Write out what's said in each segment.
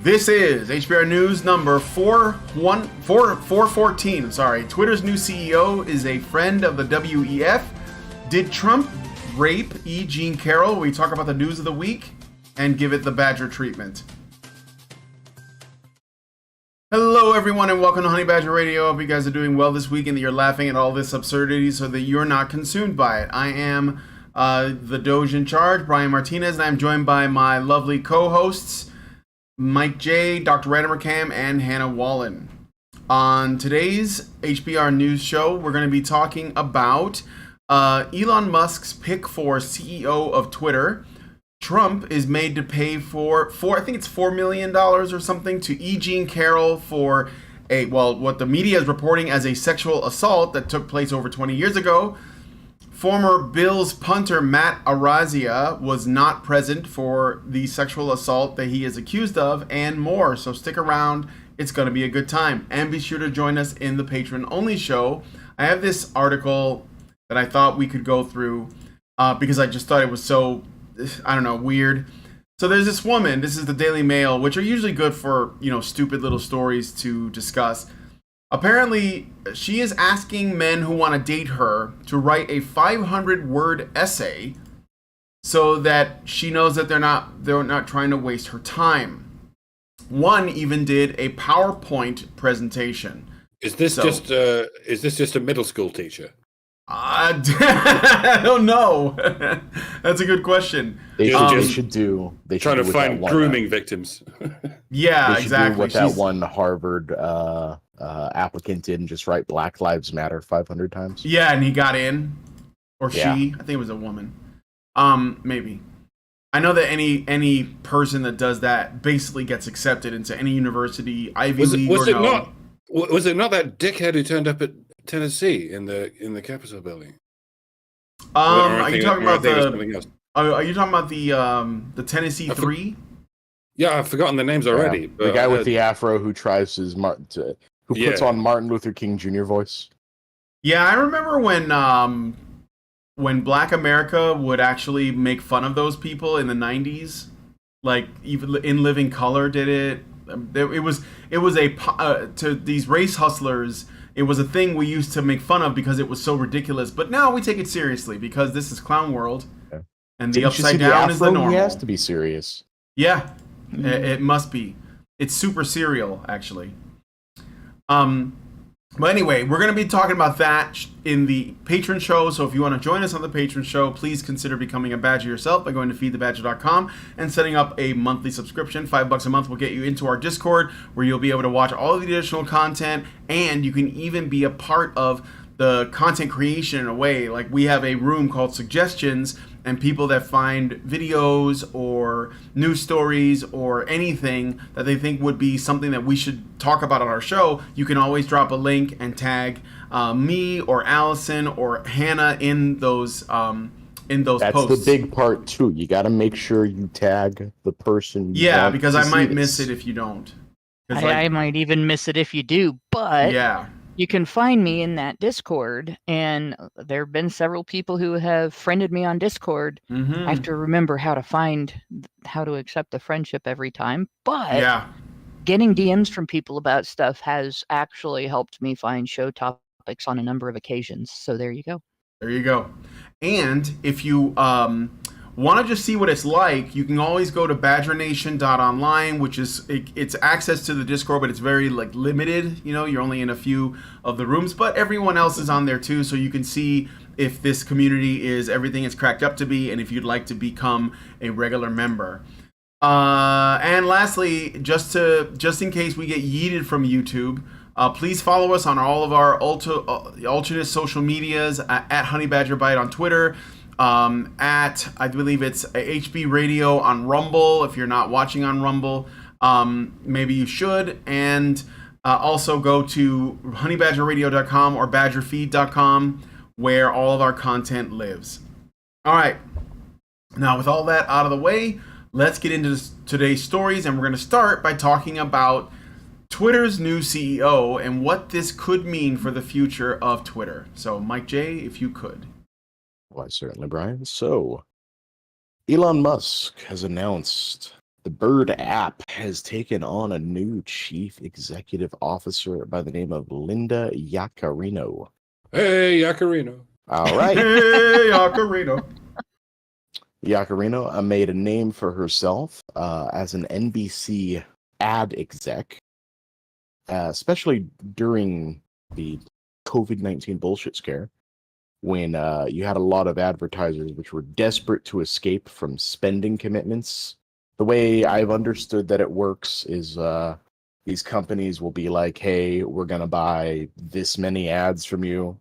This is HBR News number 414. Sorry. Twitter's new CEO is a friend of the WEF. Did Trump rape E. Jean Carroll? We talk about the news of the week and give it the Badger treatment. Hello, everyone, and welcome to Honey Badger Radio. I hope you guys are doing well this week and that you're laughing at all this absurdity so that you're not consumed by it. I am the Doge in charge, Brian Martinez, and I'm joined by my lovely co-hosts, Mike J, Dr. Random Cam, and Hannah Wallen. On today's HBR News show, we're going to be talking about Elon Musk's pick for CEO of Twitter. Trump is made to pay for I think it's $4 million or something to E. Jean Carroll for what the media is reporting as a sexual assault that took place over 20 years ago. Former Bills punter Matt Araiza was not present for the sexual assault that he is accused of, and more. So stick around. It's going to be a good time. And be sure to join us in the patron-only show. I have this article that I thought we could go through because I just thought it was so, I don't know, weird. So there's this woman. This is the Daily Mail, which are usually good for, stupid little stories to discuss. Apparently, she is asking men who want to date her to write a 500-word essay so that she knows that they're not trying to waste her time. One even did a PowerPoint presentation. Is this just a middle school teacher? I don't know. That's a good question. They should trying to find grooming victims. Yeah, they exactly. Do what that one Harvard applicant did and just write Black Lives Matter 500 times. Yeah, and he got in, or she. I think it was a woman. Maybe. I know that any person that does that basically gets accepted into any university, Ivy League or no. Was it not that dickhead who turned up at Tennessee in the Capitol building? Are you talking about the Tennessee 3? Yeah, I've forgotten the names already. Yeah. But the guy with the afro who tries his who puts on Martin Luther King Jr. voice. Yeah, I remember when Black America would actually make fun of those people in the 90s. Like even In Living Color did it. It was to these race hustlers. It was a thing we used to make fun of because it was so ridiculous. But now we take it seriously because this is clown world, and the upside down is the normal. He has to be serious. Yeah, it must be. It's super serial, actually. But anyway, we're going to be talking about that in the patron show. So if you want to join us on the patron show, please consider becoming a badger yourself by going to feedthebadger.com and setting up a monthly subscription. $5 a month will get you into our Discord, where you'll be able to watch all of the additional content, and you can even be a part of the content creation in a way. Like, we have a room called Suggestions, and people that find videos or news stories or anything that they think would be something that we should talk about on our show, you can always drop a link and tag me or Allison or Hannah in those posts. That's the big part too. You got to make sure you tag the person. Because I might miss it if you don't. I might even miss it if you do, but yeah. You can find me in that Discord, and there have been several people who have friended me on Discord. Mm-hmm. I have to remember how to accept the friendship every time, but getting DMs from people about stuff has actually helped me find show topics on a number of occasions. So there you go. There you go. And if you want to just see what it's like, you can always go to badgernation.online, which is it's access to the Discord, but it's very limited. You're only in a few of the rooms, but everyone else is on there too, so you can see if this community is everything it's cracked up to be, and if you'd like to become a regular member. And lastly, just in case we get yeeted from YouTube, please follow us on all of our alternate social medias at Honey Badger Bite on Twitter. At, I believe it's HB Radio on Rumble. If you're not watching on Rumble, maybe you should. And also go to honeybadgerradio.com or badgerfeed.com, where all of our content lives. All right. Now, with all that out of the way, let's get into today's stories. And we're going to start by talking about Twitter's new CEO and what this could mean for the future of Twitter. So, Mike J, if you could. Why, certainly, Brian. So, Elon Musk has announced The Bird app has taken on a new chief executive officer by the name of Linda Yaccarino. Hey, Yaccarino. All right. Hey, Yaccarino. Yaccarino made a name for herself as an NBC ad exec, especially during the COVID-19 bullshit scare, when you had a lot of advertisers which were desperate to escape from spending commitments. The way I've understood that it works is these companies will be like, hey, we're going to buy this many ads from you.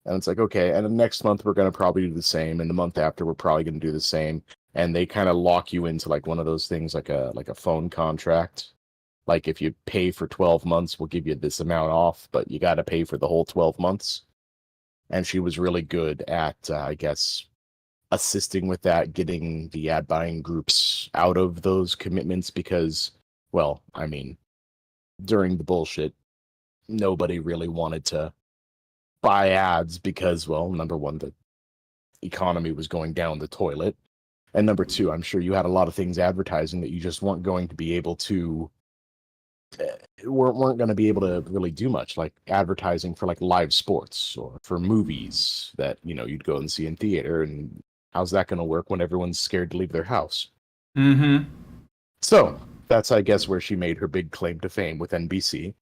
And it's like, okay, and the next month we're going to probably do the same. And the month after, we're probably going to do the same. And they kind of lock you into like one of those things, like a phone contract. Like if you pay for 12 months, we'll give you this amount off, but you got to pay for the whole 12 months. And she was really good at, I guess, assisting with that, getting the ad buying groups out of those commitments because, well, I mean, during the bullshit, nobody really wanted to buy ads because, well, number one, the economy was going down the toilet. And number two, I'm sure you had a lot of things advertising that you just weren't going to be able to weren't going to be able to really do much, like advertising for like live sports or for movies that, you know, you'd go and see in theater. And how's that going to work when everyone's scared to leave their house? Mm-hmm. So that's, I guess, where she made her big claim to fame with NBC.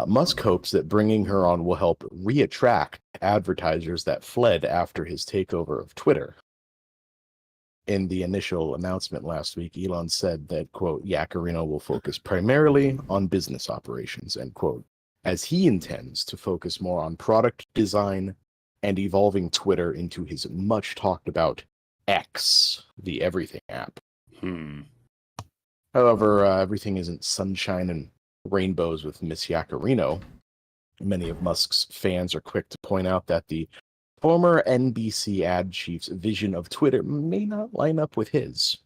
Musk hopes that bringing her on will help reattract advertisers that fled after his takeover of Twitter. In the initial announcement last week, Elon said that, quote, Yaccarino will focus primarily on business operations, end quote, as he intends to focus more on product design and evolving Twitter into his much talked about X, the everything app. However, everything isn't sunshine and rainbows with Miss Yaccarino. Many of Musk's fans are quick to point out that the former NBC ad chief's vision of Twitter may not line up with his.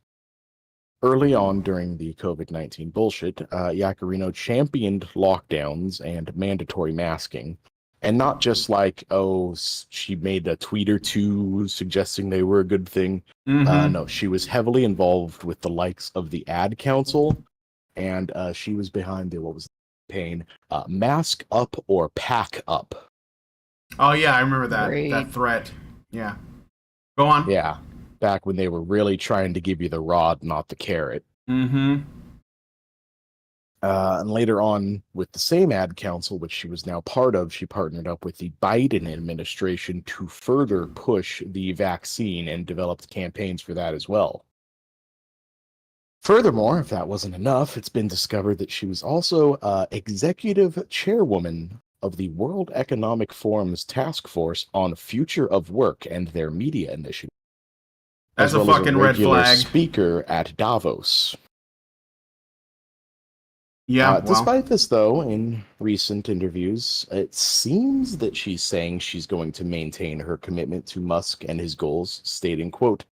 Early on during the COVID-19 bullshit, Yaccarino championed lockdowns and mandatory masking. And not just like, oh, she made a tweet or two suggesting they were a good thing. Mm-hmm. No, she was heavily involved with the likes of the Ad Council. And she was behind the, what was the campaign? Mask up or pack up. Oh, yeah, I remember that. Great. That threat. Yeah. Go on. Yeah, back when they were really trying to give you the rod, not the carrot. Mm-hmm. And later on, with the same ad council, which she was now part of, she partnered up with the Biden administration to further push the vaccine and developed campaigns for that as well. Furthermore, if that wasn't enough, it's been discovered that she was also executive chairwoman of the World Economic Forum's Task Force on Future of Work and their media initiative. That's as well a fucking as a red regular flag. speaker at Davos. Yeah, well. Despite this, though, in recent interviews, it seems that she's saying she's going to maintain her commitment to Musk and his goals, stating, quote,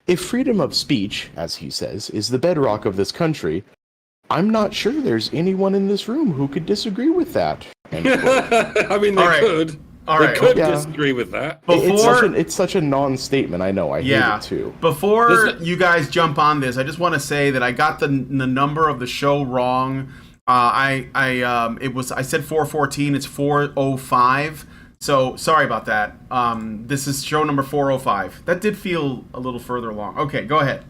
if freedom of speech, as he says, is the bedrock of this country, I'm not sure there's anyone in this room who could disagree with that. I mean, they could. They could disagree with that. It's such a non-statement. I know. I hate it too. Before you guys jump on this, I just want to say that I got the number of the show wrong. I said 414. It's 405. So sorry about that. This is show number 405. That did feel a little further along. Okay, go ahead.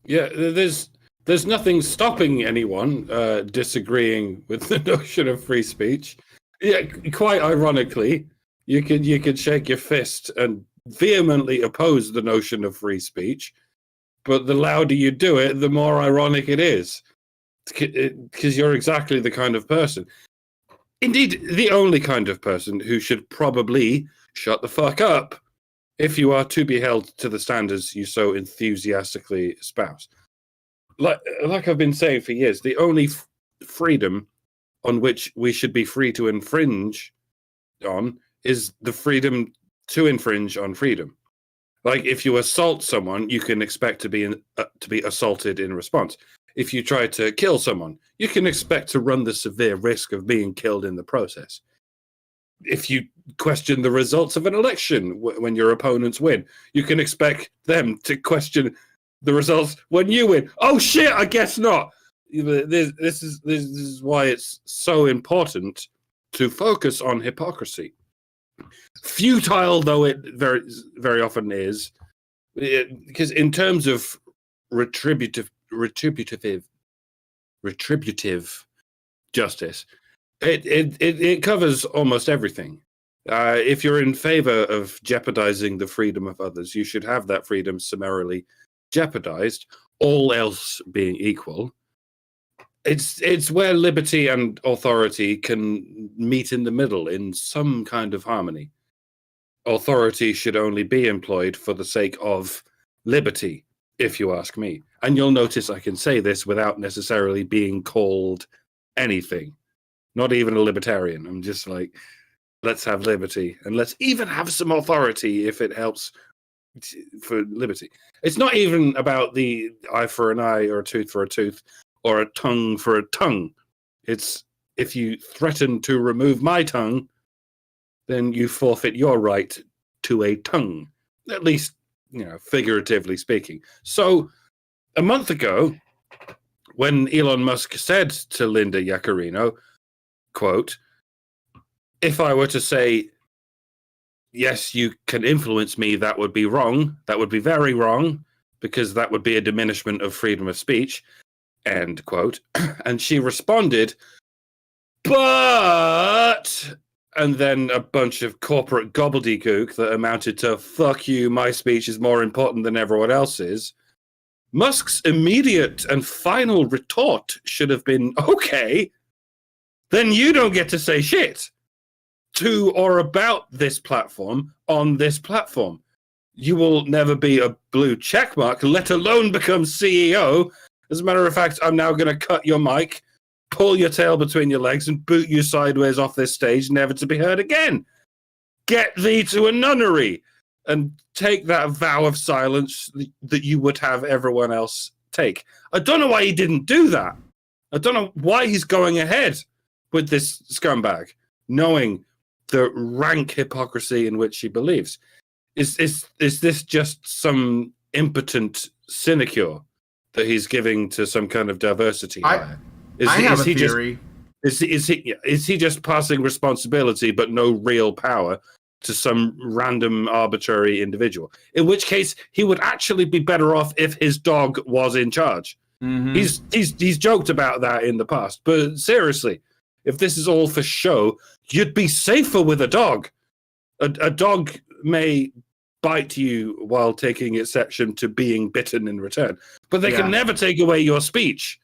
Yeah, there's nothing stopping anyone disagreeing with the notion of free speech. Yeah, quite ironically, you could shake your fist and vehemently oppose the notion of free speech, but the louder you do it, the more ironic it is, because you're exactly the kind of person, indeed, the only kind of person who should probably shut the fuck up if you are to be held to the standards you so enthusiastically espouse. Like I've been saying for years, the only freedom on which we should be free to infringe on is the freedom to infringe on freedom. Like if you assault someone, you can expect to be assaulted in response. If you try to kill someone, you can expect to run the severe risk of being killed in the process. If you question the results of an election when your opponents win, you can expect them to question the results when you win. Oh shit! I guess not. This is why it's so important to focus on hypocrisy. Futile though it very very often is, because in terms of retributive justice, it covers almost everything. If you're in favor of jeopardizing the freedom of others, you should have that freedom summarily jeopardized, all else being equal. It's where liberty and authority can meet in the middle in some kind of harmony. Authority should only be employed for the sake of liberty, if you ask me. And you'll notice I can say this without necessarily being called anything, not even a libertarian. I'm just like, let's have liberty, and let's even have some authority if it helps for liberty. It's not even about the eye for an eye or a tooth for a tooth or a tongue for a tongue. It's if you threaten to remove my tongue, then you forfeit your right to a tongue, at least, figuratively speaking. So a month ago, when Elon Musk said to Linda Yaccarino, quote, if I were to say, yes, you can influence me, that would be wrong. That would be very wrong, because that would be a diminishment of freedom of speech, end quote. And she responded, but... and then a bunch of corporate gobbledygook that amounted to, fuck you, my speech is more important than everyone else's. Musk's immediate and final retort should have been, okay, then you don't get to say shit to or about this platform on this platform. You will never be a blue checkmark, let alone become CEO. As a matter of fact, I'm now going to cut your mic, pull your tail between your legs, and boot you sideways off this stage, never to be heard again. Get thee to a nunnery and take that vow of silence that you would have everyone else take. I don't know why he didn't do that. I don't know why he's going ahead with this scumbag, knowing the rank hypocrisy in which he believes. Is this just some impotent sinecure that he's giving to some kind of diversity? I have a theory. Is he just passing responsibility but no real power to some random arbitrary individual? In which case, he would actually be better off if his dog was in charge. Mm-hmm. He's joked about that in the past, but seriously, if this is all for show, you'd be safer with a dog. A dog may bite you while taking exception to being bitten in return, but they can never take away your speech,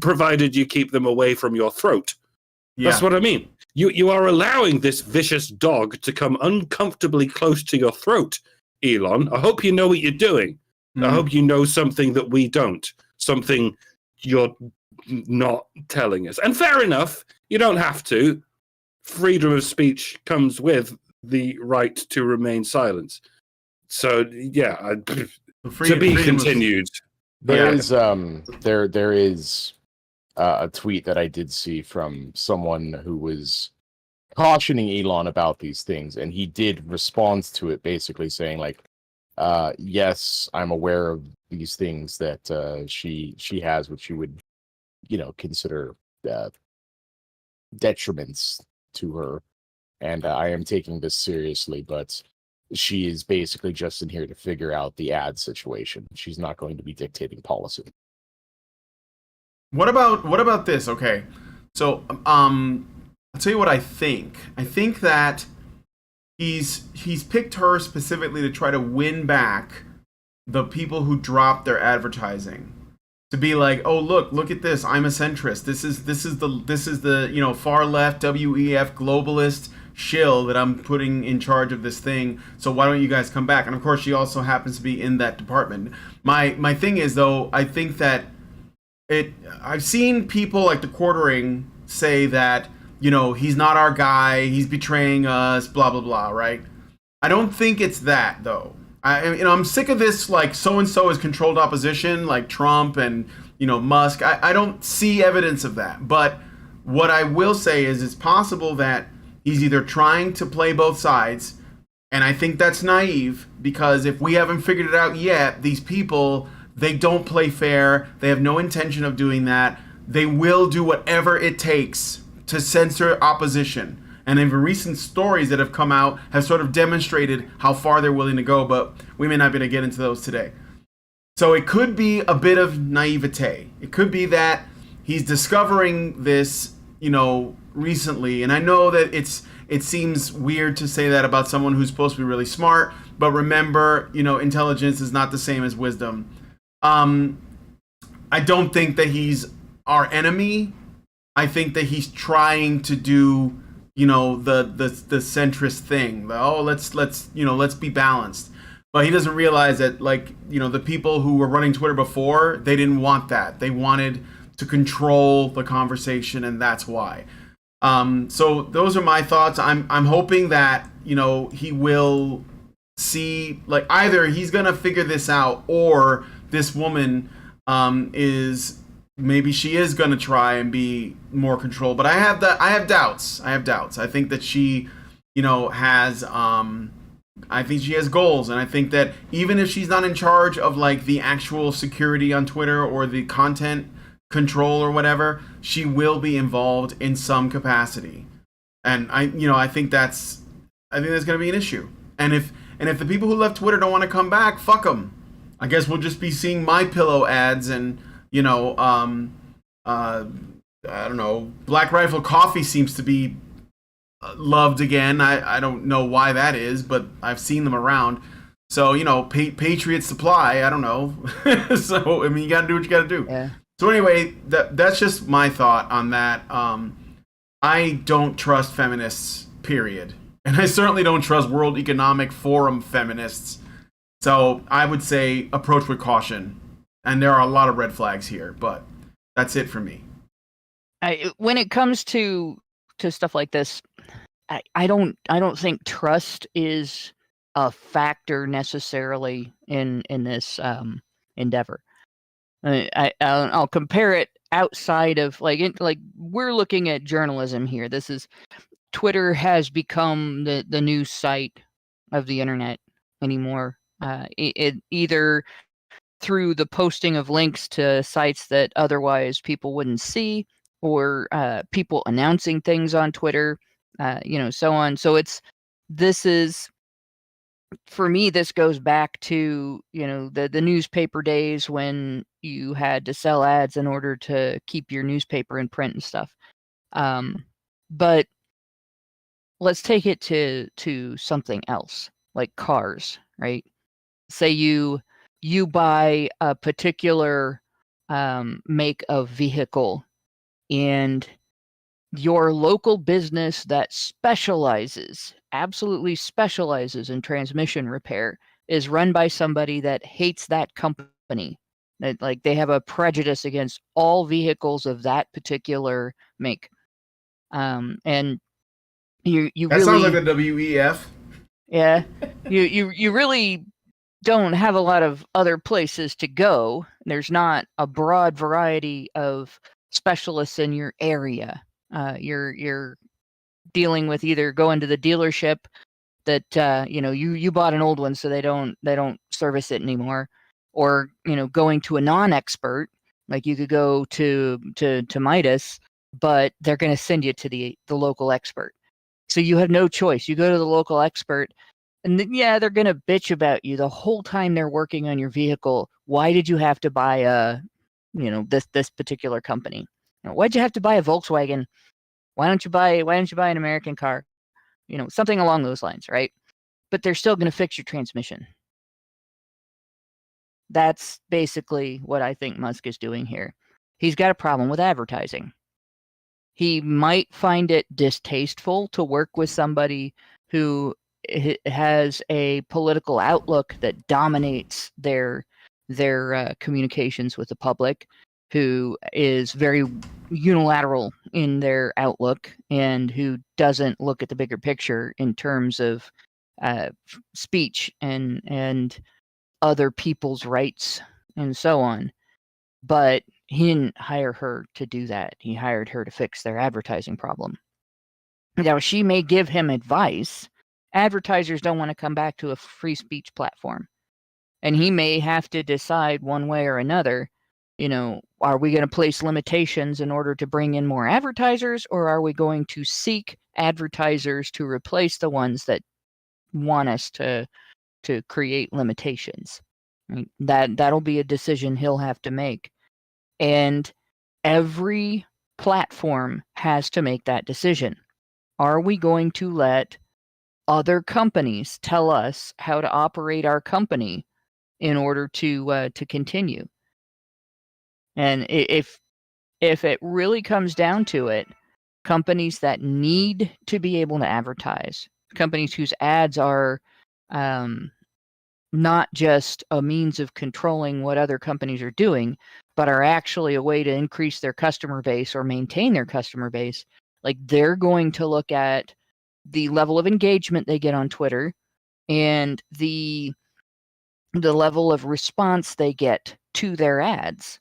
provided you keep them away from your throat. That's what I mean. You are allowing this vicious dog to come uncomfortably close to your throat, Elon. I hope you know what you're doing. I hope you know something that we don't, something you're not telling us. And fair enough, you don't have to. Freedom of speech comes with the right to remain silent. So, to be continued. There is a tweet that I did see from someone who was cautioning Elon about these things, and he did respond to it basically saying, like, yes, I'm aware of these things that she has, which you would, consider detriments to her, and I am taking this seriously, but she is basically just in here to figure out the ad situation. She's not going to be dictating policy. What about this? Okay, so I'll tell you what I think. I think that he's picked her specifically to try to win back the people who dropped their advertising. To be like, oh look at this, I'm a centrist. This is the far left WEF globalist shill that I'm putting in charge of this thing. So why don't you guys come back? And of course, she also happens to be in that department. My thing is, though, I think that I've seen people like the Quartering say that, he's not our guy, he's betraying us, blah blah blah, right? I don't think it's that, though. I'm sick of this, like, so-and-so is controlled opposition, like Trump and, Musk. I don't see evidence of that. But what I will say is it's possible that he's either trying to play both sides, and I think that's naive, because if we haven't figured it out yet, these people They don't play fair. They have no intention of doing that. They will do whatever it takes to censor opposition. And in the recent stories that have come out have sort of demonstrated how far they're willing to go, but we may not be able to get into those today. So it could be a bit of naivete. It could be that he's discovering this, recently. And I know that it seems weird to say that about someone who's supposed to be really smart, but remember, intelligence is not the same as wisdom. I don't think that he's our enemy. I think that he's trying to do, the centrist thing. Let's be balanced. But he doesn't realize that, the people who were running Twitter before, they didn't want that. They wanted to control the conversation, and that's why. So those are my thoughts. I'm hoping that, he will see, either he's going to figure this out, or this woman maybe she is going to try and be more controlled. But I have doubts. I think that she, has, I think she has goals. And I think that even if she's not in charge of the actual security on Twitter or the content control or whatever, she will be involved in some capacity. And I think that's going to be an issue. And if the people who left Twitter don't want to come back, fuck them. I guess we'll just be seeing My Pillow ads and, I don't know, Black Rifle Coffee seems to be loved again. I don't know why that is, but I've seen them around. So, Patriot Supply, I don't know. So, you got to do what you got to do. Yeah. So anyway, that's just my thought on that. I don't trust feminists, period. And I certainly don't trust World Economic Forum feminists. So I would say approach with caution. And there are a lot of red flags here, but that's it for me. When it comes to stuff like this, I don't think trust is a factor necessarily in this endeavor. I'll compare it outside of we're looking at journalism here. Twitter has become the news site of the internet anymore. It either through the posting of links to sites that otherwise people wouldn't see, or people announcing things on Twitter, so on. So for me, this goes back to, the newspaper days when you had to sell ads in order to keep your newspaper in print and stuff. But let's take it to something else, like cars, right? Say you buy a particular make of vehicle, and your local business that absolutely specializes in transmission repair is run by somebody that hates that company. That, they have a prejudice against all vehicles of that particular make. And you that really sounds like the WEF. Yeah. You really don't have a lot of other places to go. There's not a broad variety of specialists in your area. You're dealing with either going to the dealership that you bought an old one, so they don't service it anymore, or going to a non-expert. Like you could go to Midas, but they're going to send you to the local expert. So you have no choice. You go to the local expert, and they're going to bitch about you the whole time they're working on your vehicle. Why did you have to buy this particular company? Why'd you have to buy a Volkswagen? Why don't you buy an American car? Something along those lines, right? But they're still going to fix your transmission. That's basically what I think Musk is doing here. He's got a problem with advertising. He might find it distasteful to work with somebody who has a political outlook that dominates their communications with the public, who is very unilateral in their outlook and who doesn't look at the bigger picture in terms of speech and other people's rights and so on. But he didn't hire her to do that. He hired her to fix their advertising problem. Now, she may give him advice. Advertisers don't want to come back to a free speech platform. And he may have to decide one way or another, are we going to place limitations in order to bring in more advertisers, or are we going to seek advertisers to replace the ones that want us to create limitations? Right? That'll be a decision he'll have to make. And every platform has to make that decision. Are we going to let other companies tell us how to operate our company in order to continue? And if it really comes down to it, companies that need to be able to advertise, companies whose ads are not just a means of controlling what other companies are doing, but are actually a way to increase their customer base or maintain their customer base, like they're going to look at the level of engagement they get on Twitter and the level of response they get to their ads.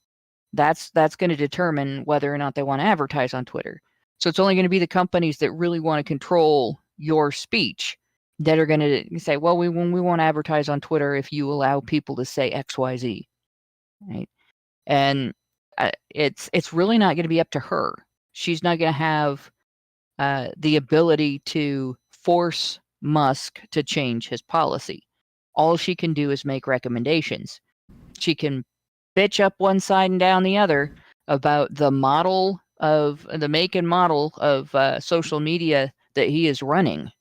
That's going to determine whether or not they want to advertise on Twitter. So it's only going to be the companies that really want to control your speech that are going to say, well, we won't advertise on Twitter if you allow people to say XYZ, right? And it's really not going to be up to her. She's not going to have the ability to force Musk to change his policy. All she can do is make recommendations. She can bitch up one side and down the other about the make and model of social media that he is running.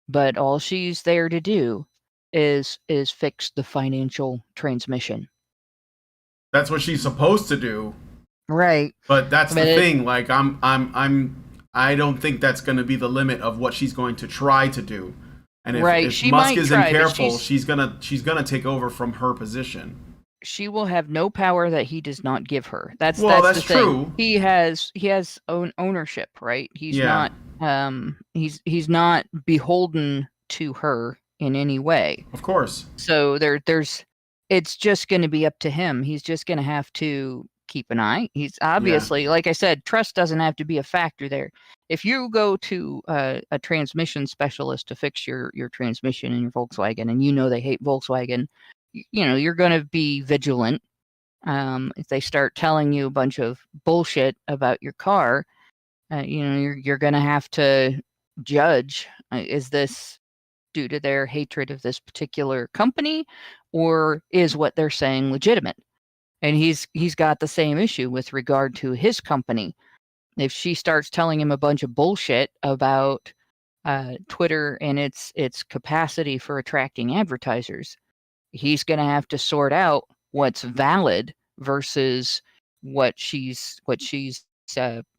But all she's there to do is fix the financial transmission. That's what she's supposed to do. Right. But that's the thing. Like I don't think that's going to be the limit of what she's going to try to do. And if Musk isn't careful, she's gonna take over from her position. She will have no power that he does not give her. That's true. He has ownership, right? He's not he's not beholden to her in any way. Of course. So it's just going to be up to him. He's just going to have to keep an eye. He's obviously, like I said, trust doesn't have to be a factor there. If you go to a transmission specialist to fix your transmission in your Volkswagen, and they hate Volkswagen, you're going to be vigilant. If they start telling you a bunch of bullshit about your car, you're going to have to judge, is this due to their hatred of this particular company, or is what they're saying legitimate? And he's got the same issue with regard to his company. If she starts telling him a bunch of bullshit about Twitter and its capacity for attracting advertisers, he's going to have to sort out what's valid versus what she's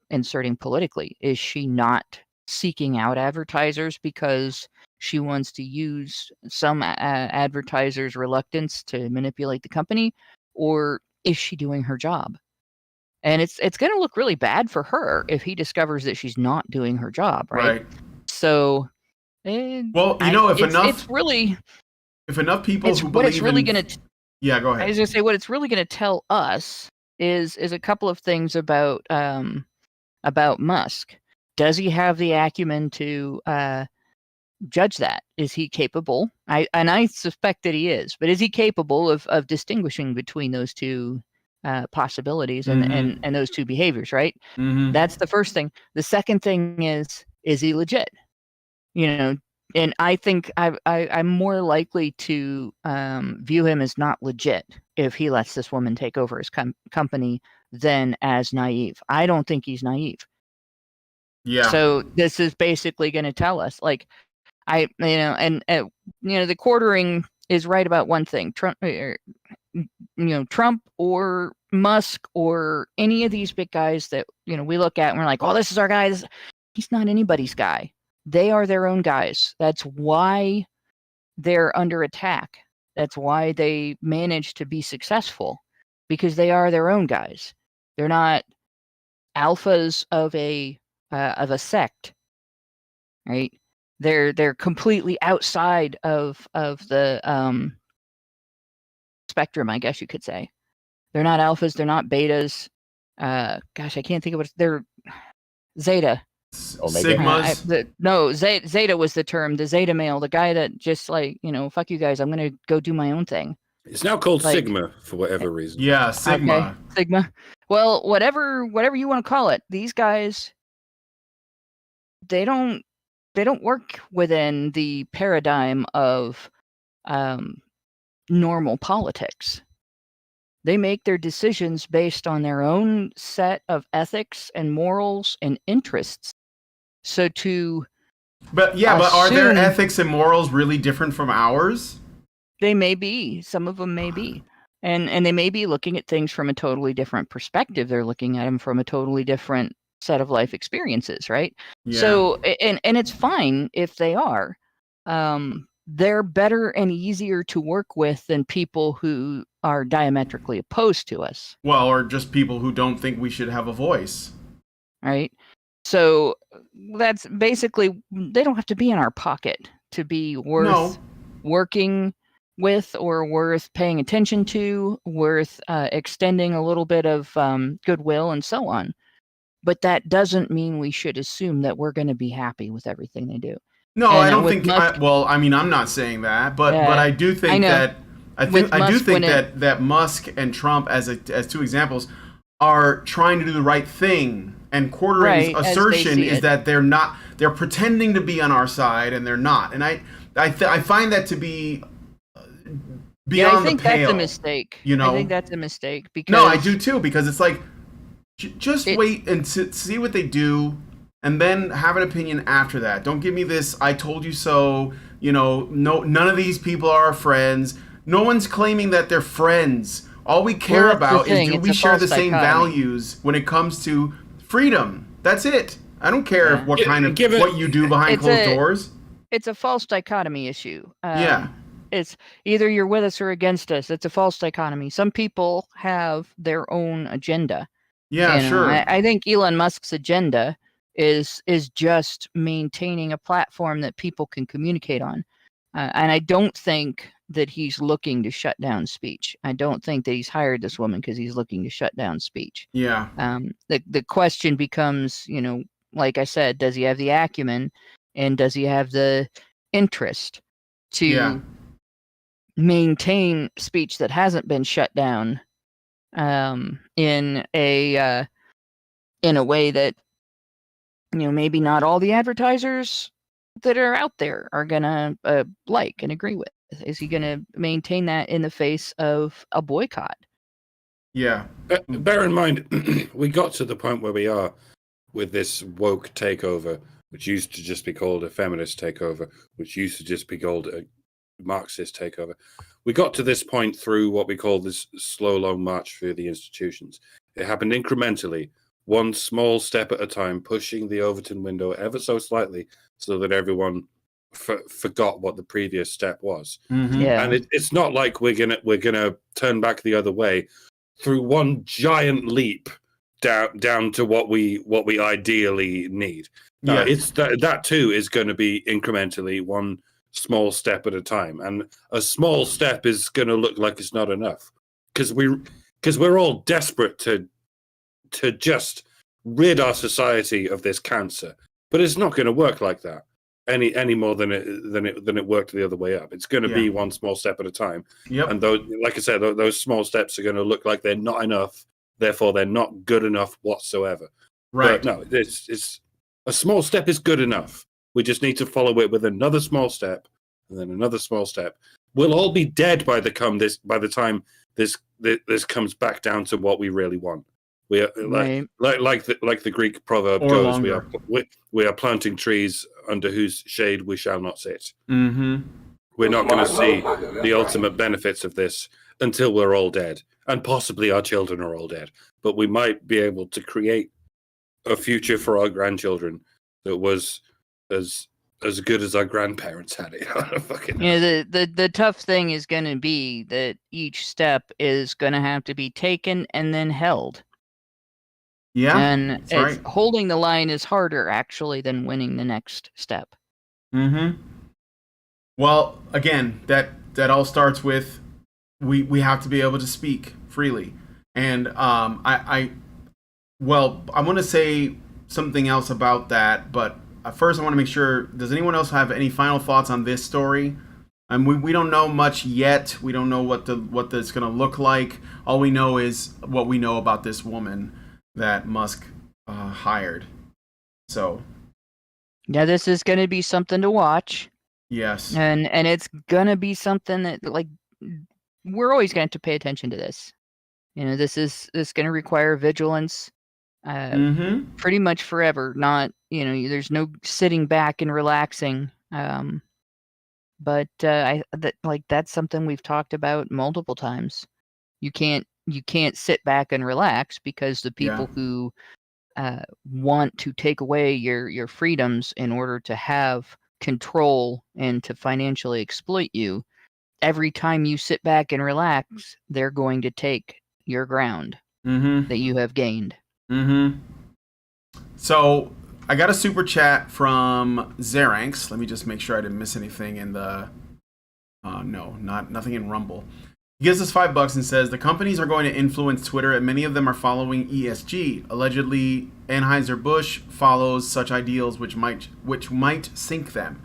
inserting politically. Is she not seeking out advertisers because she wants to use some advertisers' reluctance to manipulate the company, or is she doing her job? And it's going to look really bad for her if he discovers that she's not doing her job, right? So, if enough people who what it's really going to, yeah, go ahead. I was going to say what it's really going to tell us is a couple of things about Musk. Does he have the acumen to judge that? Is he capable? I suspect that he is, but is he capable of distinguishing between those two possibilities and those two behaviors, right? Mm-hmm. That's the first thing. The second thing is he legit? And I think I'm more likely to view him as not legit if he lets this woman take over his company than as naive. I don't think he's naive. Yeah. So this is basically going to tell us, like, the quartering is right about one thing. Trump or Musk or any of these big guys that we look at and we're like, oh, this is our guy. He's not anybody's guy. They are their own guys. That's why they're under attack. That's why they manage to be successful, because they are their own guys. They're not alphas of a sect, right? They're completely outside of the spectrum, I guess you could say. They're not alphas. They're not betas. I can't think of they're Zeta. Omega? Sigmas. Zeta was the term. The Zeta male, the guy that just like, fuck you guys, I'm gonna go do my own thing. It's now called Sigma for whatever reason. Yeah, Sigma. Okay, Sigma. Well, whatever you want to call it, these guys, they don't work within the paradigm of normal politics. They make their decisions based on their own set of ethics and morals and interests. So But are their ethics and morals really different from ours? They may be. Some of them may be. And they may be looking at things from a totally different perspective. They're looking at them from a totally different set of life experiences, right? Yeah. So, and it's fine if they are. They're better and easier to work with than people who are diametrically opposed to us. Well, or just people who don't think we should have a voice. Right? So that's basically, they don't have to be in our pocket to be worth working with or worth paying attention to, worth extending a little bit of goodwill and so on. But that doesn't mean we should assume that we're going to be happy with everything they do. No, and I don't think. I'm not saying that, but I do think that that Musk and Trump, as two examples, are trying to do the right thing. And Quartering's assertion is that they're pretending to be on our side, and they're not. And I find that to be beyond the pale. I think that's a mistake. I think that's a mistake. Because no, I do too, because it's like, just wait and see what they do, and then have an opinion after that. Don't give me this, I told you so, no, none of these people are our friends. No one's claiming that they're friends. All we care about is, do we share the same values when it comes to freedom? That's it. I don't care what you do behind closed doors. It's a false dichotomy issue. Yeah. It's either you're with us or against us. It's a false dichotomy. Some people have their own agenda. Yeah, sure. I think Elon Musk's agenda is just maintaining a platform that people can communicate on. And I don't think that he's looking to shut down speech. I don't think that he's hired this woman because he's looking to shut down speech. Yeah. The question becomes, like I said, does he have the acumen and does he have the interest to maintain speech that hasn't been shut down in a way that maybe not all the advertisers that are out there are gonna like and agree with? Is he gonna maintain that in the face of a boycott? Yeah. Bear in mind, we got to the point where we are with this woke takeover, which used to just be called a feminist takeover, which used to just be called a Marxist takeover. We got to this point through what we call this slow, long march through the institutions. It happened incrementally, one small step at a time, pushing the Overton window ever so slightly so that everyone forgot what the previous step was. Mm-hmm. Yeah. And it's not like we're gonna turn back the other way through one giant leap down to what we ideally need. No, it's that too is going to be incrementally, one small step at a time, and a small step is going to look like it's not enough because we're all desperate to just rid our society of this cancer, but it's not going to work like that any more than it worked the other way up. It's going to be one small step at a time. Yep. And like I said, those small steps are going to look like they're not enough. Therefore, they're not good enough whatsoever. Right. But no, it's a small step is good enough. We just need to follow it with another small step, and then another small step. We'll all be dead by the time this comes back down to what we really want. We are like the Greek proverb goes. We are planting trees under whose shade we shall not sit. Mm-hmm. We're not going to see the ultimate benefits of this until we're all dead, and possibly our children are all dead. But we might be able to create a future for our grandchildren that was as good as our grandparents had it. The tough thing is going to be that each step is going to have to be taken and then held. Yeah, and holding the line is harder actually than winning the next step. Mm-hmm. Well, again, that all starts with we have to be able to speak freely, and I want to say something else about that, but first I want to make sure, does anyone else have any final thoughts on this story? And we don't know much yet. We don't know what it's going to look like. All we know is what we know about this woman that Musk hired. So yeah, this is going to be something to watch. Yes. And it's going to be something that, like, we're always going to have to pay attention to this. This is going to require vigilance pretty much forever. Not, there's no sitting back and relaxing. But that's something we've talked about multiple times. You can't sit back and relax, because the people who want to take away your freedoms in order to have control and to financially exploit you, every time you sit back and relax, they're going to take your ground that you have gained. So I got a super chat from Zeranx. Let me just make sure I didn't miss anything in the nothing in Rumble. He gives us $5 and says the companies are going to influence Twitter, and many of them are following ESG. Allegedly, Anheuser-Busch follows such ideals, which might sink them.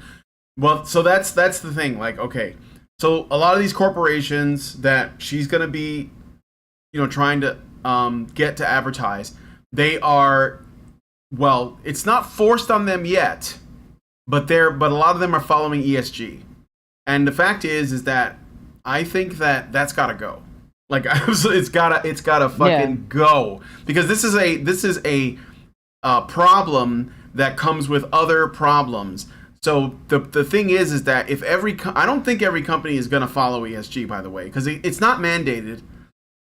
Well, so that's the thing. Like, okay, so a lot of these corporations that she's going to be, trying to get to advertise, they are, well, it's not forced on them yet, but a lot of them are following ESG, and the fact is that I think that's got to go. Like, it's gotta fucking go, because this is a problem that comes with other problems. So the thing is that if I don't think every company is gonna follow ESG, by the way, because it's not mandated.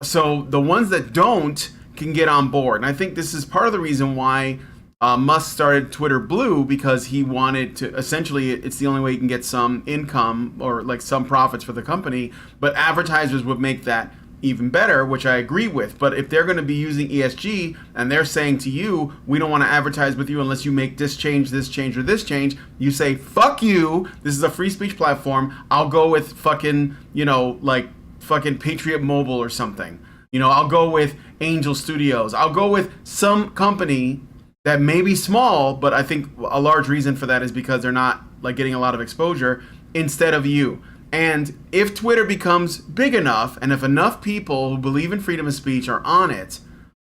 So the ones that don't can get on board, and I think this is part of the reason why Musk started Twitter Blue, because he wanted to, essentially, it's the only way he can get some income or like some profits for the company, but advertisers would make that even better, which I agree with. But if they're going to be using ESG and they're saying to you, we don't want to advertise with you unless you make this change, or this change, you say, fuck you, this is a free speech platform, I'll go with fucking, like fucking Patriot Mobile or something. I'll go with Angel Studios. I'll go with some company that may be small, but I think a large reason for that is because they're not like getting a lot of exposure, instead of you. And if Twitter becomes big enough, and if enough people who believe in freedom of speech are on it,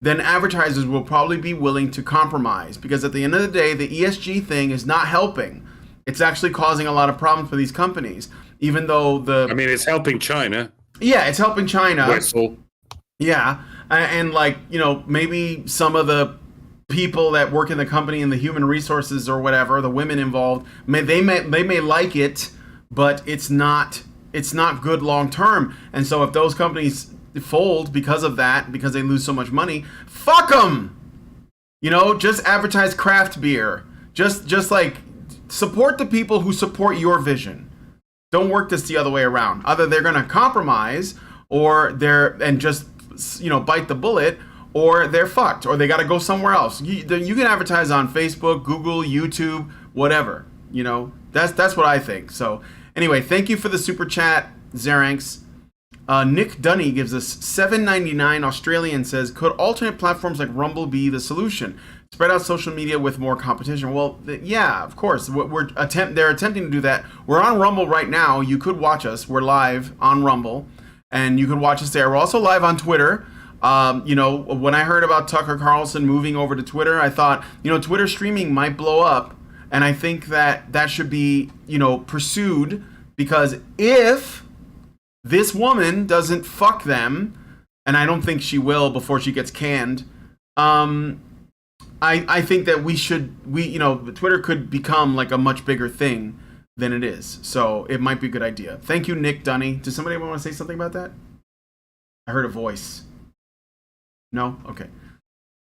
then advertisers will probably be willing to compromise, because at the end of the day, the ESG thing is not helping. It's actually causing a lot of problems for these companies, even though it's helping China. Yeah, it's helping China. Whistle. Yeah, and maybe some of the people that work in the company and the human resources or whatever, the women involved, they may like it, but it's not good long term. And so if those companies fold because of that, because they lose so much money, fuck them. Just advertise craft beer. Just like support the people who support your vision. Don't work this the other way around. Either they're going to compromise, or just bite the bullet, or they're fucked, or they got to go somewhere else. You can advertise on Facebook, Google, YouTube, whatever. That's what I think. So anyway, thank you for the super chat, Zeranx. Nick Dunny gives us $7.99 Australian, says, could alternate platforms like Rumble be the solution? Spread out social media with more competition. Well, yeah, of course. They're attempting to do that. We're on Rumble right now. You could watch us. We're live on Rumble, and you can watch us there. We're also live on Twitter. When I heard about Tucker Carlson moving over to Twitter, I thought, Twitter streaming might blow up, and I think that should be, pursued, because if this woman doesn't fuck them, and I don't think she will before she gets canned, I think that Twitter could become like a much bigger thing than it is. So it might be a good idea. Thank you, Nick Dunny. Does somebody want to say something about that? I heard a voice. No? Okay.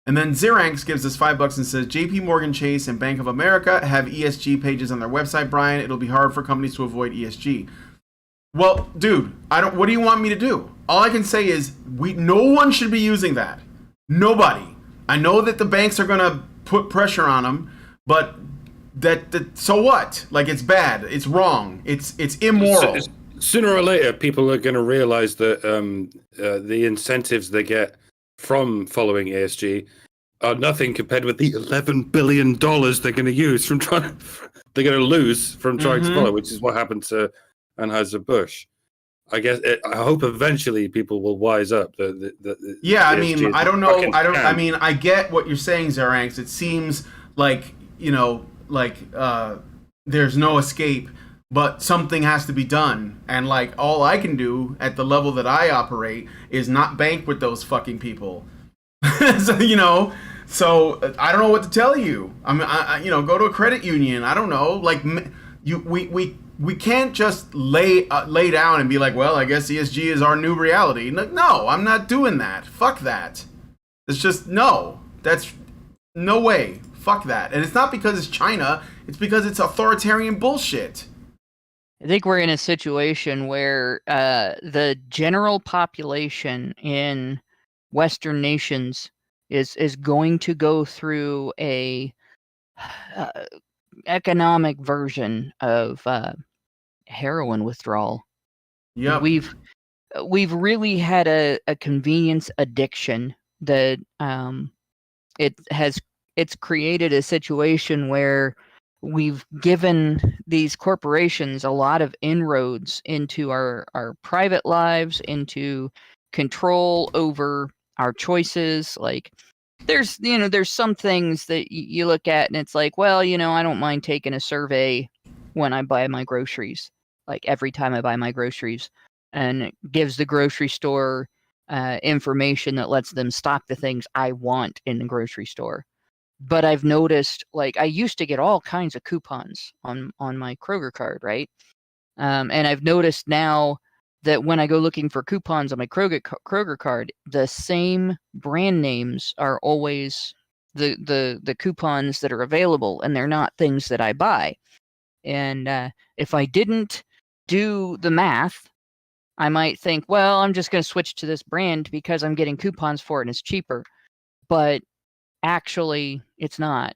And then Zeranx gives us $5 and says, JP Morgan Chase and Bank of America have ESG pages on their website, Brian. It'll be hard for companies to avoid ESG. Well, dude, what do you want me to do? All I can say is no one should be using that. Nobody. I know that the banks are going to put pressure on them, but so what? Like, it's bad. It's wrong. It's immoral. Sooner or later, people are going to realize that the incentives they get from following ESG are nothing compared with the $11 billion they're going to use from trying. They're going to lose from trying to follow, which is what happened to Anheuser-Busch. I guess I hope eventually people will wise up. Yeah, I mean, I don't know. I scam. mean, I get what you're saying, Zaranx. It seems like, there's no escape, but something has to be done. And like, all I can do at the level that I operate is not bank with those fucking people. So I don't know what to tell you. I mean, go to a credit union. I don't know. Like, we can't just lay down and be like, well, I guess ESG is our new reality. No, I'm not doing that. Fuck that. It's just no. That's no way. Fuck that. And it's not because it's China. It's because it's authoritarian bullshit. I think we're in a situation where the general population in Western nations is going to go through a economic version of heroin withdrawal. Yep. We've really had a convenience addiction that it's created a situation where we've given these corporations a lot of inroads into our private lives, into control over our choices. Like there's some things that you look at and it's like, well, I don't mind taking a survey when I buy my groceries, like every time I buy my groceries, and it gives the grocery store information that lets them stock the things I want in the grocery store. But I've noticed, like, I used to get all kinds of coupons on my Kroger card, right? And I've noticed now that when I go looking for coupons on my Kroger card, the same brand names are always the coupons that are available, and they're not things that I buy. And if I didn't do the math, I might think, well, I'm just going to switch to this brand because I'm getting coupons for it and it's cheaper. But actually, it's not.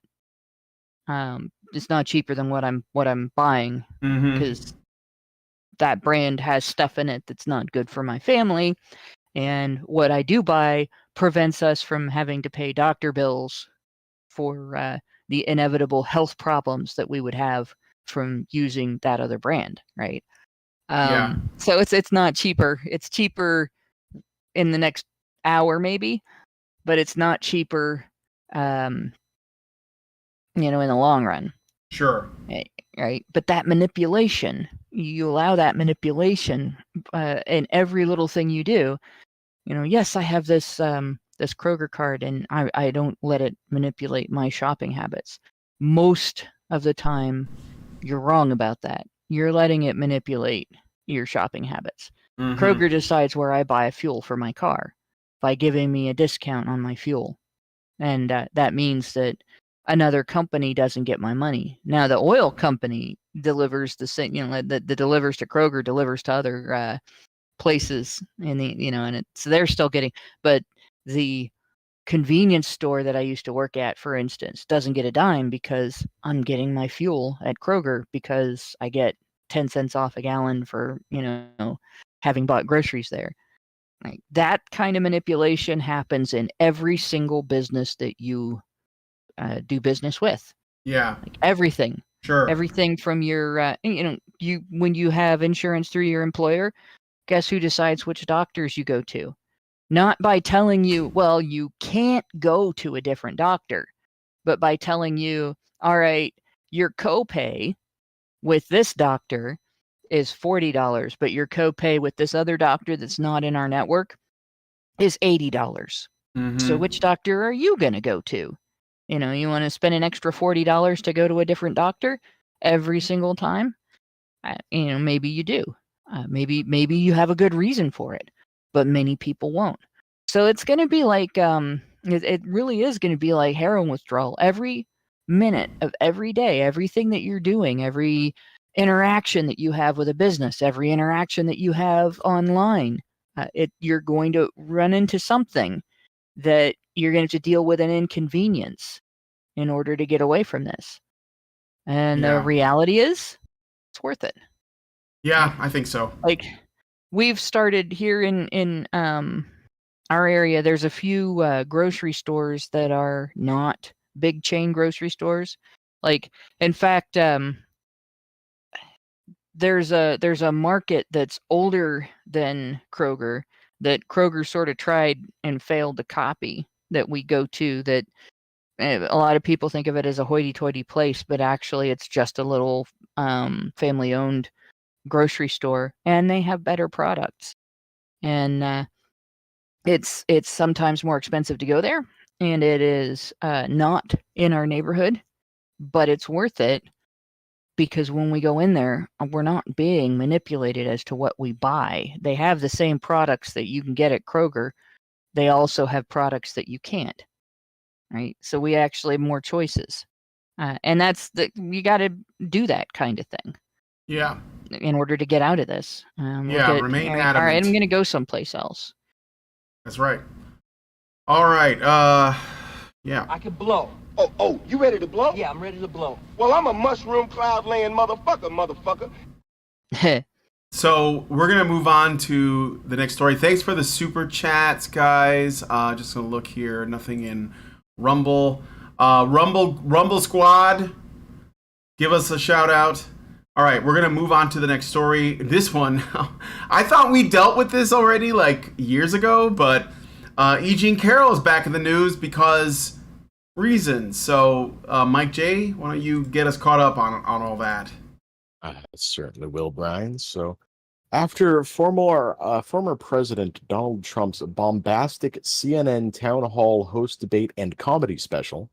It's not cheaper than what I'm buying because that brand has stuff in it that's not good for my family, and what I do buy prevents us from having to pay doctor bills for the inevitable health problems that we would have from using that other brand, right? So it's not cheaper. It's cheaper in the next hour maybe, but it's not cheaper in the long run. Sure. Right. But that manipulation, you allow that manipulation in every little thing you do. Yes, I have this this Kroger card and I don't let it manipulate my shopping habits. Most of the time, you're wrong about that. You're letting it manipulate your shopping habits. Kroger decides where I buy fuel for my car by giving me a discount on my fuel. And that means that another company doesn't get my money. Now, the oil company delivers the same, that delivers to Kroger, delivers to other places, and so they're still getting, but the convenience store that I used to work at, for instance, doesn't get a dime because I'm getting my fuel at Kroger because I get 10 cents off a gallon for, having bought groceries there. Right. That kind of manipulation happens in every single business that you do business with. Yeah. Like everything. Sure. Everything from your, when you have insurance through your employer, guess who decides which doctors you go to? Not by telling you, well, you can't go to a different doctor, but by telling you, all right, your copay with this doctor is $40, but your copay with this other doctor that's not in our network is $80. So which doctor are you going to go to? You want to spend an extra $40 to go to a different doctor every single time? Maybe you do. Maybe you have a good reason for it, but many people won't. So it's going to be like, it really is going to be like heroin withdrawal. Every minute of every day, everything that you're doing, every interaction that you have with a business, every interaction that you have online, you're going to run into something that you're going to have to deal with an inconvenience in order to get away from this. And the reality is, it's worth it. Yeah, I think so. Like, we've started here in our area, there's a few grocery stores that are not big chain grocery stores. Like, in fact, there's a market that's older than Kroger that Kroger sort of tried and failed to copy that we go to. That a lot of people think of it as a hoity-toity place, but actually it's just a little family-owned grocery store, and they have better products. And it's sometimes more expensive to go there, and it is not in our neighborhood, but it's worth it because when we go in there, we're not being manipulated as to what we buy. They have the same products that you can get at Kroger. They also have products that you can't, right? So we actually have more choices. And you got to do that kind of thing. Yeah. In order to get out of this. Remain adamant. All right, I'm going to go someplace else. That's right. All right. Yeah. I can blow. Oh, you ready to blow? Yeah, I'm ready to blow. Well, I'm a mushroom cloud laying motherfucker. So we're gonna move on to the next story. Thanks for the super chats, guys. Just gonna look here. Nothing in Rumble. Rumble Squad, give us a shout out. All right, we're gonna move on to the next story. This one, I thought we dealt with this already like years ago, but E. Jean Carroll is back in the news because reasons. So, Mike J, why don't you get us caught up on all that? I certainly will, Brian. So, after former President Donald Trump's bombastic CNN town hall host debate and comedy special,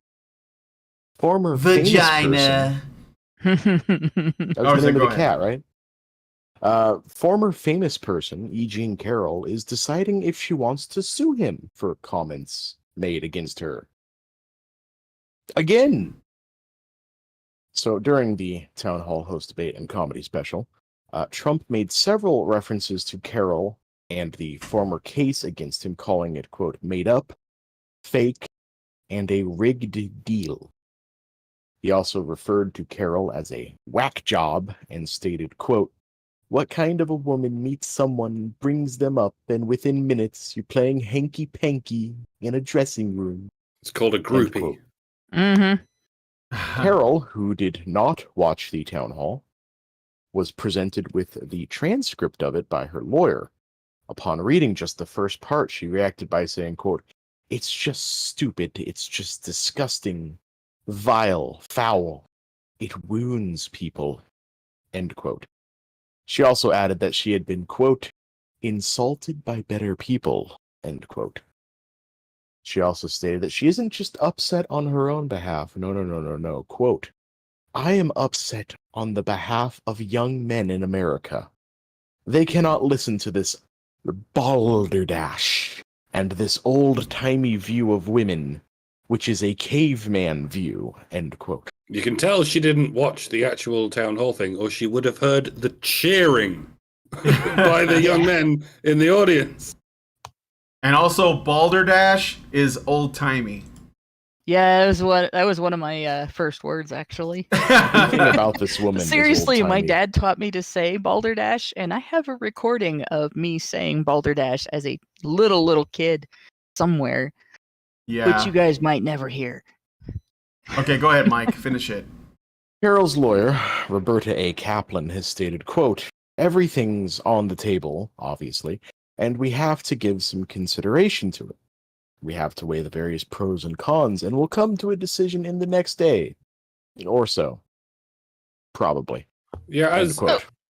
former Vagina. That was the name of the cat, right? Former famous person, E. Jean Carroll, is deciding if she wants to sue him for comments made against her. Again. So during the town hall host debate and comedy special, Trump made several references to Carroll and the former case against him, calling it, quote, made up, fake, and a rigged deal. He also referred to Carroll as a whack job and stated, quote, what kind of a woman meets someone, brings them up, and within minutes you're playing hanky-panky in a dressing room? It's called a groupie. Mm-hmm. Carroll, who did not watch the town hall, was presented with the transcript of it by her lawyer. Upon reading just the first part, she reacted by saying, quote, it's just stupid, it's just disgusting, vile, foul. It wounds people, end quote. She also added that she had been, quote, insulted by better people, end quote. She also stated that she isn't just upset on her own behalf. No. Quote, I am upset on the behalf of young men in America. They cannot listen to this balderdash and this old-timey view of women, which is a caveman view, end quote. You can tell she didn't watch the actual town hall thing, or she would have heard the cheering by the young men in the audience. And also, balderdash is old-timey. Yeah, that was one of my first words, actually. Everything about this woman. Seriously, my dad taught me to say balderdash, and I have a recording of me saying balderdash as a little kid somewhere, which you guys might never hear. Okay, go ahead, Mike. Finish it. Carroll's lawyer, Roberta A. Kaplan, has stated, quote, everything's on the table, obviously, and we have to give some consideration to it. We have to weigh the various pros and cons, and we'll come to a decision in the next day. Or so. Probably. Yeah,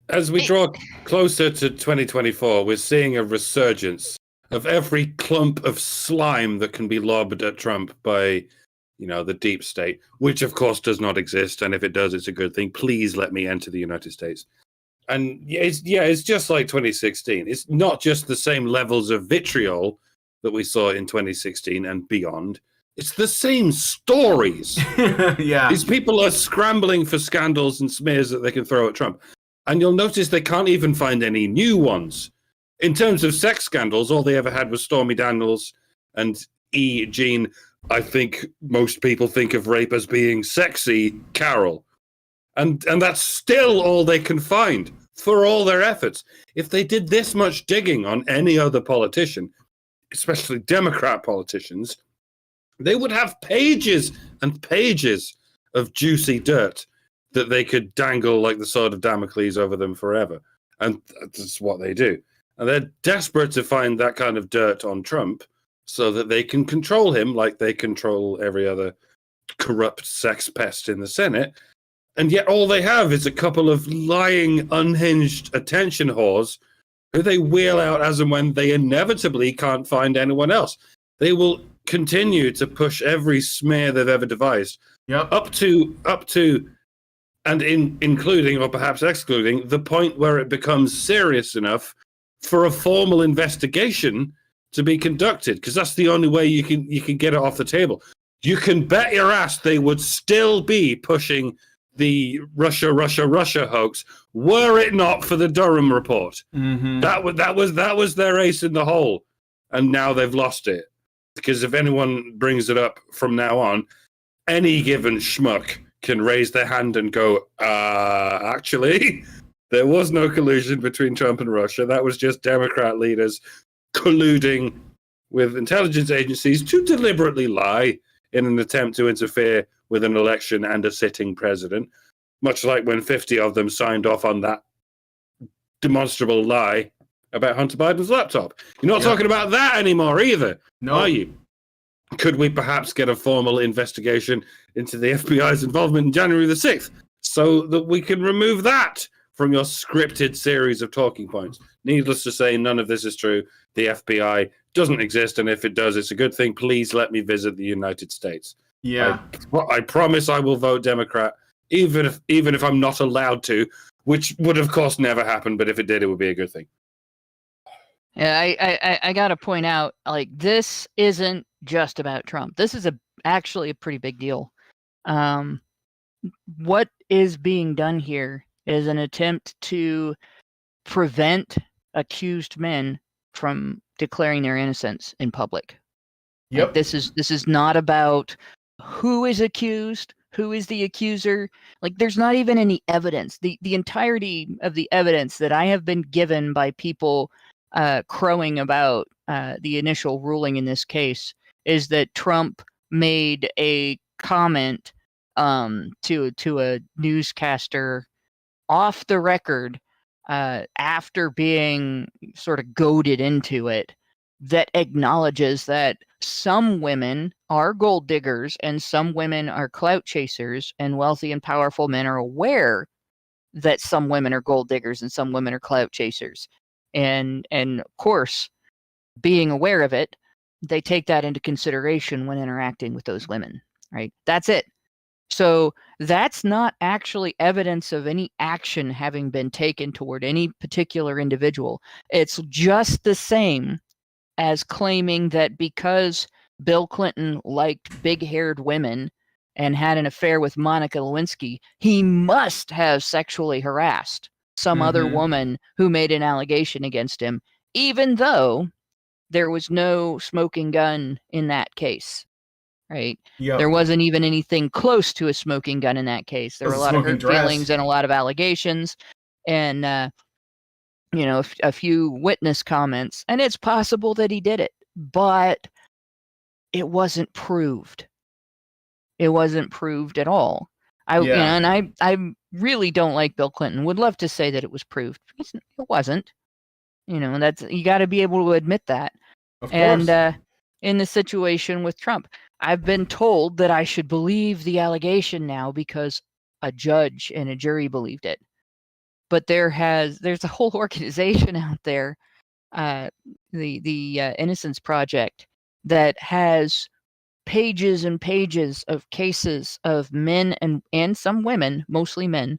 as we draw closer to 2024, we're seeing a resurgence of every clump of slime that can be lobbed at Trump by, the deep state, which of course does not exist, and if it does, it's a good thing. Please let me enter the United States. And it's just like 2016. It's not just the same levels of vitriol that we saw in 2016 and beyond. It's the same stories. Yeah. These people are scrambling for scandals and smears that they can throw at Trump. And you'll notice they can't even find any new ones. In terms of sex scandals, all they ever had was Stormy Daniels and E. Jean. I think most people think of rape as being sexy, Carroll. And that's still all they can find for all their efforts. If they did this much digging on any other politician, especially Democrat politicians, they would have pages and pages of juicy dirt that they could dangle like the sword of Damocles over them forever. And that's what they do. And they're desperate to find that kind of dirt on Trump so that they can control him like they control every other corrupt sex pest in the Senate. And yet all they have is a couple of lying, unhinged attention whores who they wheel out as and when they inevitably can't find anyone else. They will continue to push every smear they've ever devised, up to and including or perhaps excluding the point where it becomes serious enough for a formal investigation to be conducted, because that's the only way you can get it off the table. You can bet your ass they would still be pushing the Russia hoax were it not for the Durham report. Mm-hmm. That was their ace in the hole, and now they've lost it. Because if anyone brings it up from now on, any given schmuck can raise their hand and go, actually, there was no collusion between Trump and Russia. That was just Democrat leaders colluding with intelligence agencies to deliberately lie in an attempt to interfere with an election and a sitting president, much like when 50 of them signed off on that demonstrable lie about Hunter Biden's laptop. You're not talking about that anymore either, are you? Could we perhaps get a formal investigation into the FBI's involvement in January the 6th so that we can remove that from your scripted series of talking points? Needless to say, none of this is true. The FBI doesn't exist, and if it does, it's a good thing. Please let me visit the United States. Yeah. I promise I will vote Democrat, even if I'm not allowed to, which would, of course, never happen, but if it did, it would be a good thing. Yeah, I got to point out, like, this isn't just about Trump. This is actually a pretty big deal. What is being done here is an attempt to prevent accused men from declaring their innocence in public. Yep. Like, this is not about who is accused, who is the accuser. Like, there's not even any evidence. The entirety of the evidence that I have been given by people crowing about the initial ruling in this case is that Trump made a comment to a newscaster off the record after being sort of goaded into it, that acknowledges that some women are gold diggers and some women are clout chasers, and wealthy and powerful men are aware that some women are gold diggers and some women are clout chasers. And of course, being aware of it, they take that into consideration when interacting with those women, right? That's it. So that's not actually evidence of any action having been taken toward any particular individual. It's just the same as claiming that because Bill Clinton liked big-haired women and had an affair with Monica Lewinsky, he must have sexually harassed some other woman who made an allegation against him, even though there was no smoking gun in that case, right? Yep. There wasn't even anything close to a smoking gun in that case. There were a lot of hurt feelings and a lot of allegations and, a few witness comments. And it's possible that he did it, but it wasn't proved. It wasn't proved at all. I really don't like Bill Clinton. Would love to say that it was proved. It wasn't. That's, you got to be able to admit that. Of course. And in the situation with Trump, I've been told that I should believe the allegation now because a judge and a jury believed it. But there's a whole organization out there, the Innocence Project, that has pages and pages of cases of men and some women, mostly men,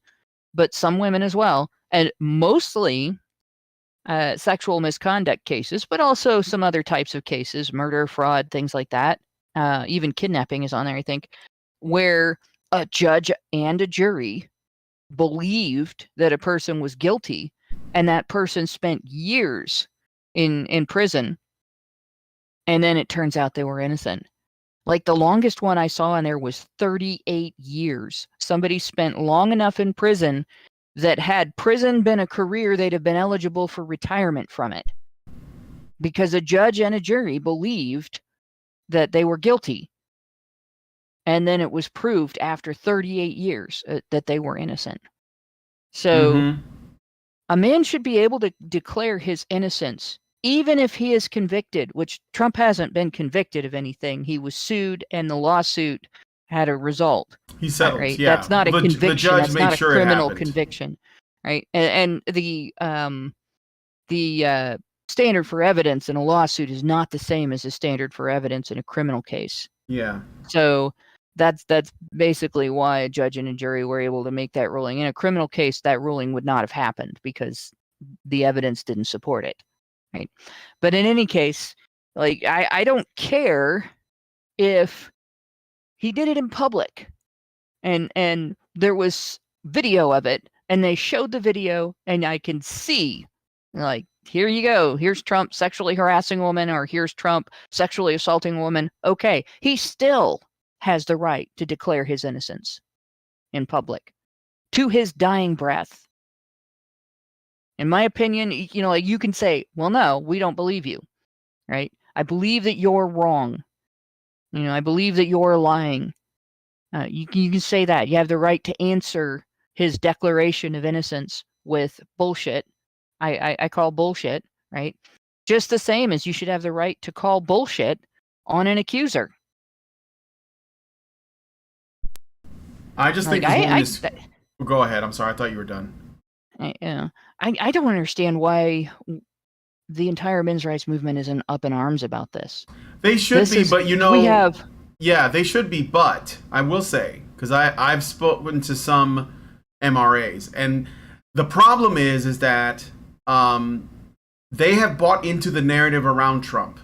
but some women as well, and mostly sexual misconduct cases, but also some other types of cases, murder, fraud, things like that. Even kidnapping is on there, I think, where a judge and a jury believed that a person was guilty, and that person spent years in prison, and then it turns out they were innocent. Like, the longest one I saw in there was 38 years. Somebody spent long enough in prison that had prison been a career, they'd have been eligible for retirement from it. because a judge and a jury believed that they were guilty. And then it was proved after 38 years that they were innocent. So a man should be able to declare his innocence, even if he is convicted, which Trump hasn't been convicted of anything. He was sued and the lawsuit had a result. He settled, right? yeah. That's not a conviction. The judge That's made not a sure criminal it happened. conviction, right? And the standard for evidence in a lawsuit is not the same as the standard for evidence in a criminal case. Yeah. So that's basically why a judge and a jury were able to make that ruling. In a criminal case, that ruling would not have happened because the evidence didn't support it, right? But in any case, like I don't care if he did it in public and there was video of it and they showed the video and I can see, like, here you go. Here's Trump sexually harassing a woman, or here's Trump sexually assaulting a woman. Okay, he still has the right to declare his innocence in public to his dying breath. In my opinion, like you can say, well, no, we don't believe you, right? I believe that you're wrong. I believe that you're lying. You can say that. You have the right to answer his declaration of innocence with bullshit. I call bullshit, right? Just the same as you should have the right to call bullshit on an accuser. I just think go ahead. I'm sorry. I thought you were done. I don't understand why the entire men's rights movement isn't up in arms about this. They should be, but we have. Yeah, they should be, but I will say, because I've spoken to some MRAs, and the problem is that they have bought into the narrative around Trump,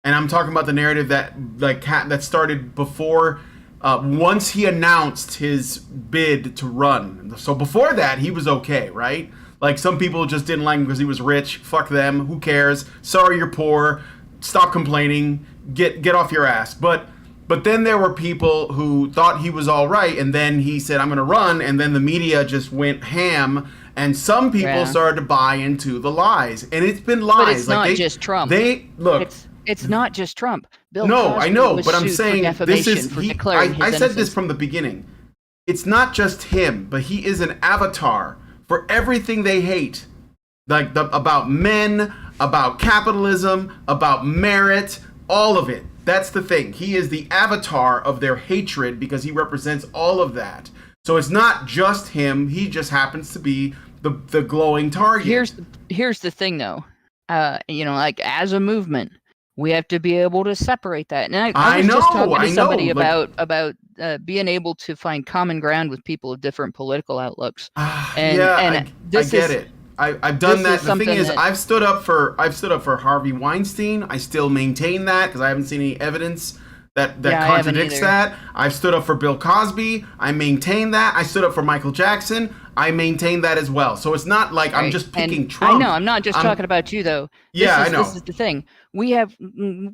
and I'm talking about the narrative that started before. Once he announced his bid to run. So before that, he was okay, right? Like, some people just didn't like him because he was rich. Fuck them. Who cares? Sorry you're poor. Stop complaining. Get off your ass. But then there were people who thought he was all right, and then he said, I'm going to run, and then the media just went ham, and some people started to buy into the lies. And it's been lies. But it's not just Trump. It's not just Trump. Bill Cosby I know, was but I'm sued saying for this is. I said innocence. this from the beginning. It's not just him, but he is an avatar for everything they hate, about men, about capitalism, about merit, all of it. That's the thing. He is the avatar of their hatred because he represents all of that. So it's not just him. He just happens to be the glowing target. Here's the thing, though. Like, as a movement, we have to be able to separate that. And I was just talking to somebody about being able to find common ground with people of different political outlooks. I get it. I've done that. The thing is, I've stood up for Harvey Weinstein. I still maintain that because I haven't seen any evidence that contradicts that. I've stood up for Bill Cosby. I maintain that. I stood up for Michael Jackson. I maintain that as well. So it's not like I'm just picking Trump. I know. I'm not just talking about you, though. I know. This is the thing. We have.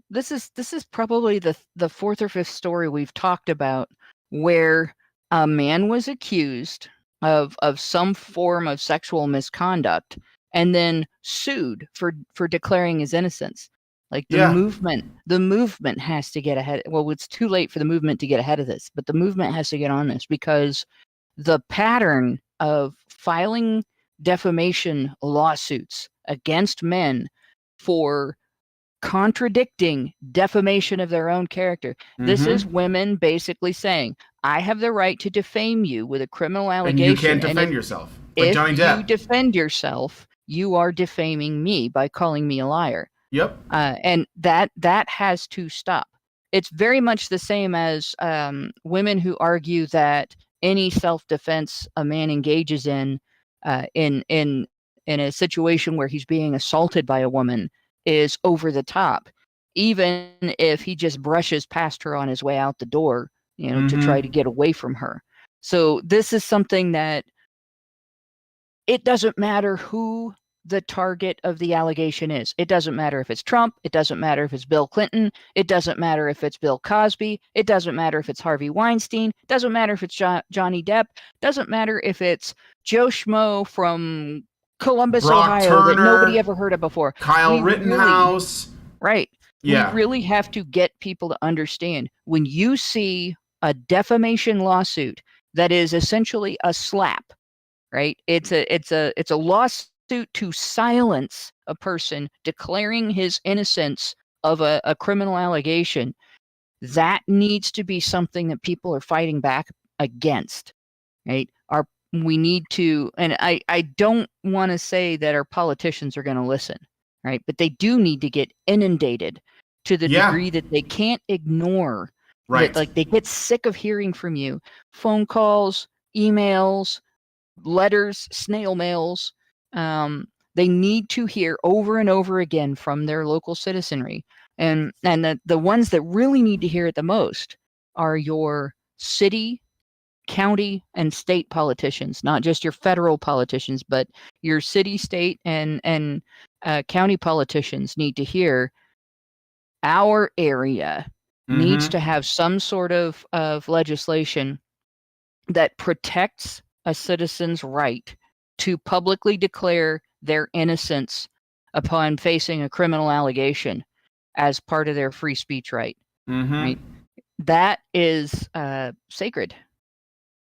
This is probably the fourth or fifth story we've talked about where a man was accused of some form of sexual misconduct and then sued for declaring his innocence. Like, the movement has to get ahead. Well, it's too late for the movement to get ahead of this, but the movement has to get on this because the pattern of filing defamation lawsuits against men for contradicting defamation of their own character. Mm-hmm. This is women basically saying, I have the right to defame you with a criminal allegation. And you can't defend yourself. Like Johnny Depp. If you defend yourself, you are defaming me by calling me a liar. Yep. And that has to stop. It's very much the same as women who argue that any self-defense a man engages in a situation where he's being assaulted by a woman is over the top, even if he just brushes past her on his way out the door, to try to get away from her. So this is something that it doesn't matter who the target of the allegation is. It doesn't matter if it's Trump. It doesn't matter if it's Bill Clinton. It doesn't matter if it's Bill Cosby. It doesn't matter if it's Harvey Weinstein. It doesn't matter if it's Johnny Depp. It doesn't matter if it's Joe Schmo from Columbus, Brock Ohio, that Turner, nobody ever heard of before. Kyle Rittenhouse. Right. Yeah. We really have to get people to understand when you see a defamation lawsuit that is essentially a slap, right? It's a lawsuit to silence a person declaring his innocence of a criminal allegation. That needs to be something that people are fighting back against, right? We need to, and I don't want to say that our politicians are going to listen, right? But they do need to get inundated to the degree that they can't ignore. Right. Like they get sick of hearing from you. Phone calls, emails, letters, snail mails. They need to hear over and over again from their local citizenry. And the ones that really need to hear it the most are your city, county, and state politicians, not just your federal politicians, but your city, state, and county politicians need to hear our area needs to have some sort of legislation that protects a citizen's right to publicly declare their innocence upon facing a criminal allegation as part of their free speech right. Right? That is sacred.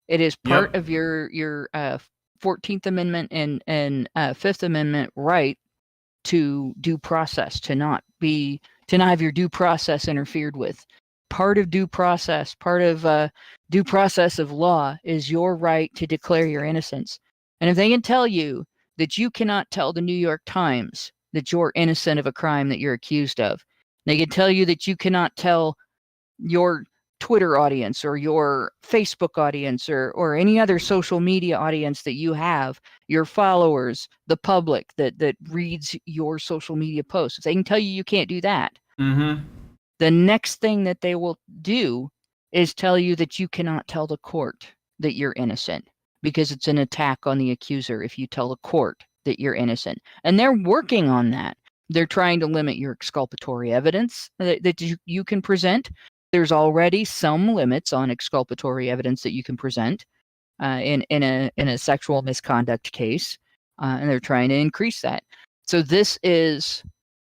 It is part of your 14th Amendment and 5th Amendment right to due process, to not have your due process interfered with. Part of due process of law is your right to declare your innocence. And if they can tell you that you cannot tell the New York Times that you're innocent of a crime that you're accused of, they can tell you that you cannot tell your Twitter audience or your Facebook audience or any other social media audience that you have, your followers, the public that reads your social media posts. If they can tell you you can't do that, the next thing that they will do is tell you that you cannot tell the court that you're innocent, because it's an attack on the accuser if you tell the court that you're innocent. And they're working on that. They're trying to limit your exculpatory evidence that you can present. There's already some limits on exculpatory evidence that you can present in a sexual misconduct case, and they're trying to increase that. So this is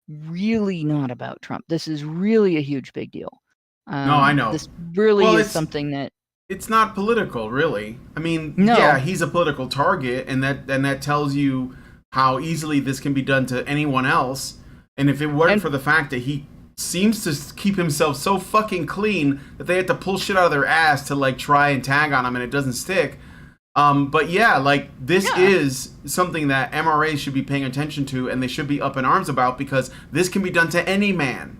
really not about Trump. This is really a huge big deal. No, I know. This really is something that it's not political, really. I mean, no. Yeah, he's a political target, and that tells you how easily this can be done to anyone else. And if it weren't for the fact that he seems to keep himself so fucking clean that they had to pull shit out of their ass to like try and tag on him and it doesn't stick. But yeah, like this is something that MRAs should be paying attention to, and they should be up in arms about, because this can be done to any man.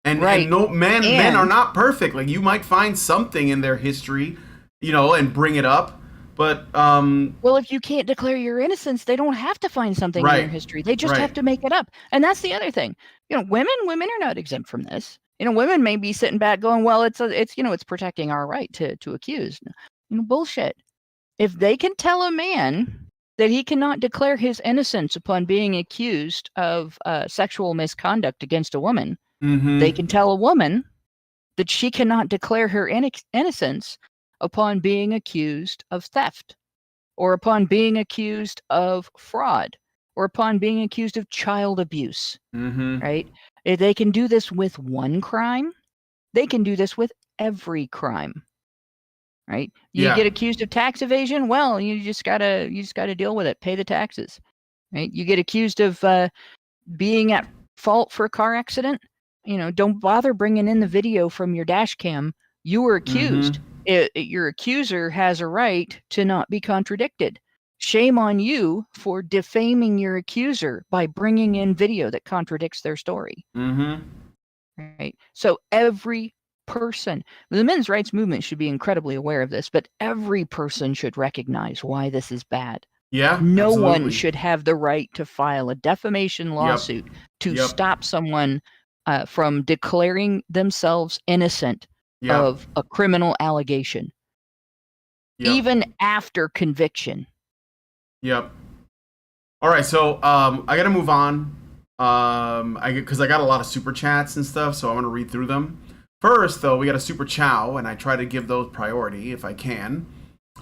And no men are not perfect. Like, you might find something in their history, and bring it up. But well, if you can't declare your innocence, they don't have to find something in their history. They just have to make it up. And that's the other thing. Women are not exempt from this. Women may be sitting back going, well, it's protecting our right to accuse. Bullshit. If they can tell a man that he cannot declare his innocence upon being accused of sexual misconduct against a woman, they can tell a woman that she cannot declare her innocence upon being accused of theft, or upon being accused of fraud, or upon being accused of child abuse, right? If they can do this with one crime, they can do this with every crime, right? You get accused of tax evasion, well, you just gotta deal with it, pay the taxes, right? You get accused of being at fault for a car accident, don't bother bringing in the video from your dash cam. You were accused. Your accuser has a right to not be contradicted. Shame on you for defaming your accuser by bringing in video that contradicts their story. Right. So every person, the men's rights movement should be incredibly aware of this, but every person should recognize why this is bad. Yeah. No absolutely. one should have the right to file a defamation lawsuit to stop someone from declaring themselves innocent of a criminal allegation, even after conviction. Yep. All right, so I gotta move on, because I got a lot of super chats and stuff, so I want to read through them. First, though, we got a super chow, and I try to give those priority if I can.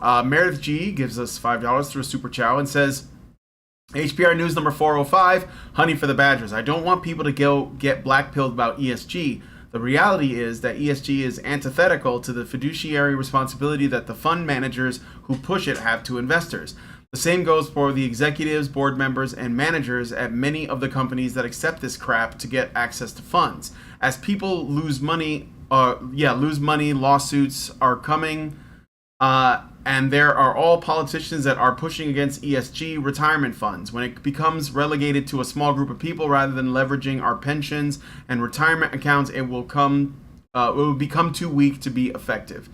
Meredith G gives us $5 through a super chow and says, HBR News number 405, Honey for the Badgers. I don't want people to go get black-pilled about ESG. The reality is that ESG is antithetical to the fiduciary responsibility that the fund managers who push it have to investors. The same goes for the executives, board members, and managers at many of the companies that accept this crap to get access to funds. As people lose money, lawsuits are coming, and there are all politicians that are pushing against ESG retirement funds. When it becomes relegated to a small group of people rather than leveraging our pensions and retirement accounts, it will become too weak to be effective.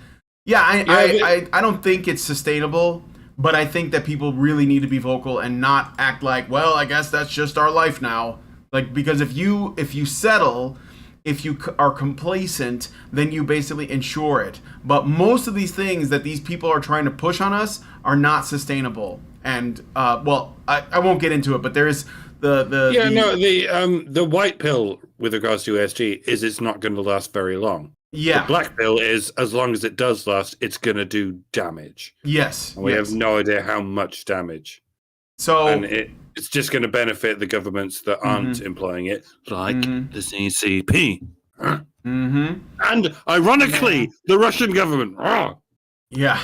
I don't think it's sustainable, but I think that people really need to be vocal and not act like, well, I guess that's just our life now. Like, because if you settle, if you are complacent, then you basically insure it. But most of these things that these people are trying to push on us are not sustainable. And I won't get into it, but there is the white pill with regards to ESG is it's not going to last very long. Yeah. The black pill is, as long as it does last, it's going to do damage. Yes. And we have no idea how much damage. And it's just going to benefit the governments that aren't employing it, like the CCP. And ironically, the Russian government. Yeah.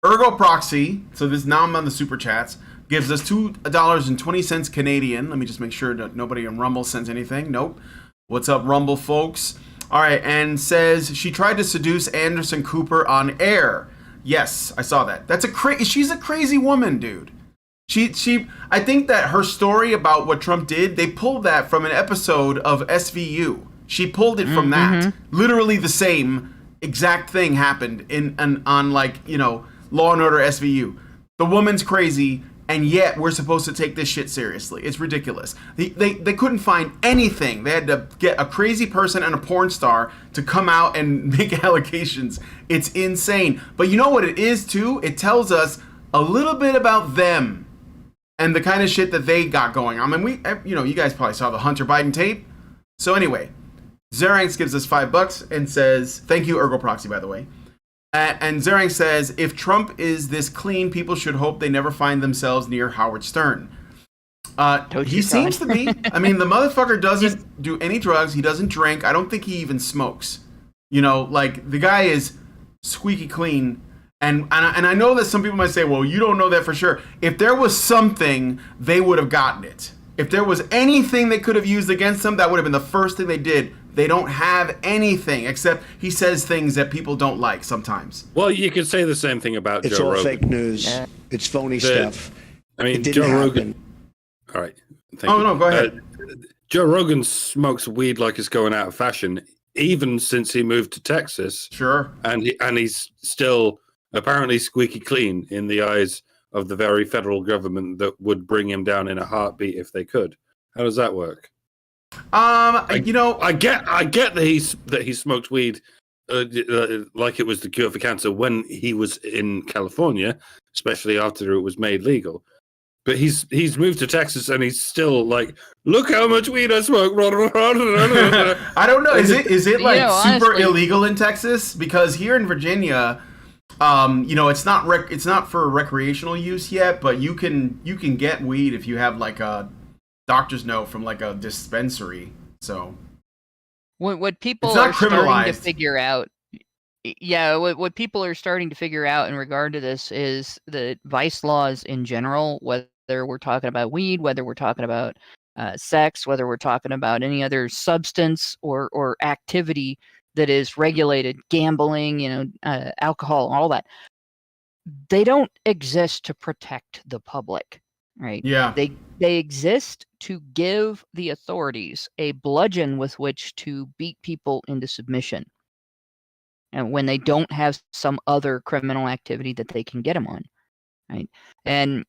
Ergo Proxy, so this now I'm on the super chats, gives us $2.20 Canadian. Let me just make sure that nobody on Rumble sends anything. Nope. What's up, Rumble folks? All right, and says she tried to seduce Anderson Cooper on air. Yes, I saw that. She's a crazy woman, dude. I think that her story about what Trump did, they pulled that from an episode of SVU. She pulled it from that. Literally the same exact thing happened on Law and Order SVU. The woman's crazy, and yet we're supposed to take this shit seriously. It's ridiculous. They couldn't find anything. They had to get a crazy person and a porn star to come out and make allegations. It's insane. But you know what it is too? It tells us a little bit about them and the kind of shit that they got going on. I mean, you guys probably saw the Hunter Biden tape. So anyway, Zeranx gives us $5 and says, thank you, Ergo Proxy, by the way. And Zeranx says, if Trump is this clean, people should hope they never find themselves near Howard Stern. He seems to be. I mean, the motherfucker doesn't do any drugs. He doesn't drink. I don't think he even smokes. The guy is squeaky clean. And I know that some people might say, well, you don't know that for sure. If there was something, they would have gotten it. If there was anything they could have used against them, that would have been the first thing they did. They don't have anything, except he says things that people don't like sometimes. Well, you could say the same thing about Joe Rogan. It's all fake news. Yeah. It's phony stuff. I mean, Joe Rogan. All right. Thank you. No, go ahead. Joe Rogan smokes weed like it's going out of fashion, even since he moved to Texas. Sure. And he's still apparently squeaky clean in the eyes of the very federal government that would bring him down in a heartbeat if they could. How does that work? I get that he smoked weed like it was the cure for cancer when he was in California, especially after it was made legal. But he's moved to Texas and he's still like, look how much weed I smoke. I don't know. Is it like super honestly, illegal in Texas? Because here in Virginia, it's not for recreational use yet, but you can get weed if you have like a doctor's note from like a dispensary. So what people are starting to figure out, what people are starting to figure out in regard to this is the vice laws in general, whether we're talking about weed, whether we're talking about sex, whether we're talking about any other substance or activity that is regulated, gambling, alcohol, all that. They don't exist to protect the public, right? Yeah. They exist to give the authorities a bludgeon with which to beat people into submission. And when they don't have some other criminal activity that they can get them on, right? And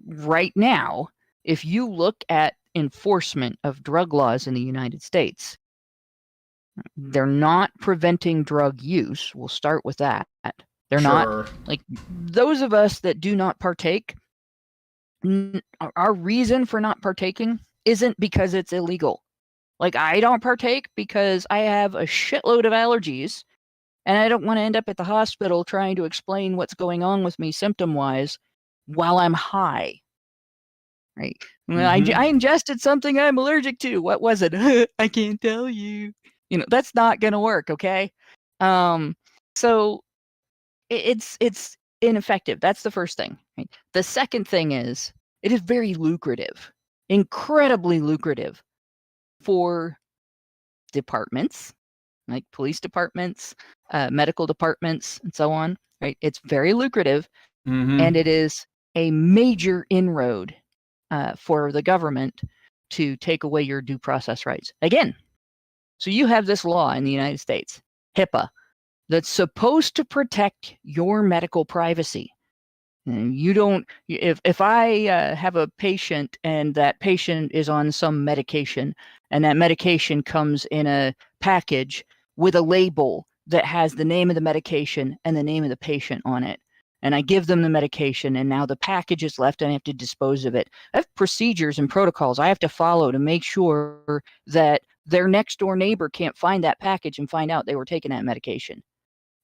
right now, if you look at enforcement of drug laws in the United States, they're not preventing drug use. We'll start with that. They're not, like, those of us that do not partake, our reason for not partaking isn't because it's illegal. Like, I don't partake because I have a shitload of allergies and I don't want to end up at the hospital trying to explain what's going on with me symptom-wise while I'm high. right? Well, I ingested something I'm allergic to. What was it? I can't tell you. That's not going to work, okay? So it's ineffective. That's the first thing. Right? The second thing is it is very lucrative, incredibly lucrative for departments, like police departments, medical departments, and so on. Right? It's very lucrative, and it is a major inroad for the government to take away your due process rights. Again, so you have this law in the United States, HIPAA, that's supposed to protect your medical privacy. And you don't, if I have a patient and that patient is on some medication and that medication comes in a package with a label that has the name of the medication and the name of the patient on it, and I give them the medication and now the package is left and I have to dispose of it. I have procedures and protocols I have to follow to make sure that their next door neighbor can't find that package and find out they were taking that medication,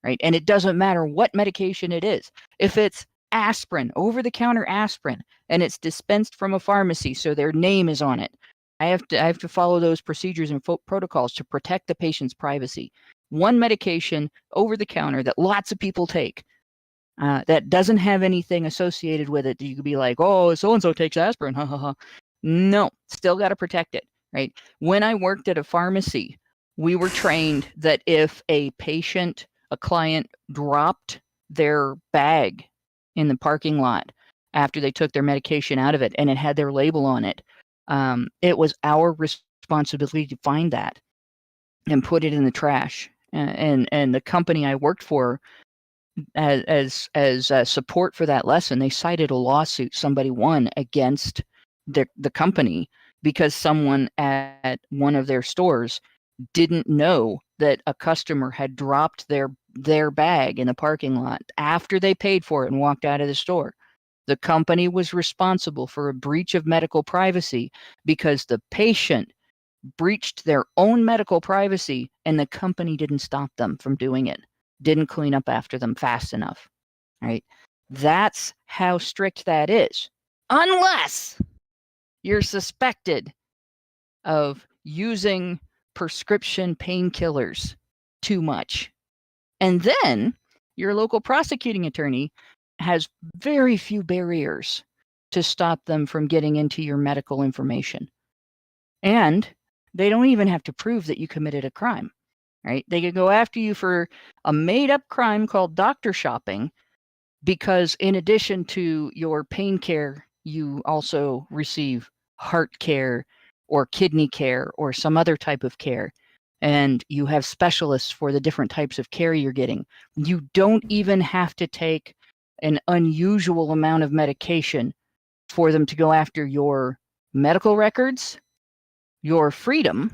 right? And it doesn't matter what medication it is. If it's aspirin, over-the-counter aspirin, and it's dispensed from a pharmacy, so their name is on it, I have to follow those procedures and protocols to protect the patient's privacy. One medication over the counter that lots of people take that doesn't have anything associated with it, you could be like, oh, so-and-so takes aspirin, ha ha ha. No, still got to protect it, right? When I worked at a pharmacy, we were trained that if a client dropped their bag in the parking lot after they took their medication out of it and it had their label on it, it was our responsibility to find that and put it in the trash. And the company I worked for, as support for that lesson, they cited a lawsuit somebody won against the company because someone at one of their stores didn't know that a customer had dropped their bag in the parking lot after they paid for it and walked out of the store. The company was responsible for a breach of medical privacy because the patient breached their own medical privacy and the company didn't stop them from doing it, didn't clean up after them fast enough, right? That's how strict that is. Unless you're suspected of using prescription painkillers too much. And then your local prosecuting attorney has very few barriers to stop them from getting into your medical information. And they don't even have to prove that you committed a crime, right? They could go after you for a made-up crime called doctor shopping because in addition to your pain care, you also receive heart care or kidney care or some other type of care. And you have specialists for the different types of care you're getting. You don't even have to take an unusual amount of medication for them to go after your medical records, your freedom,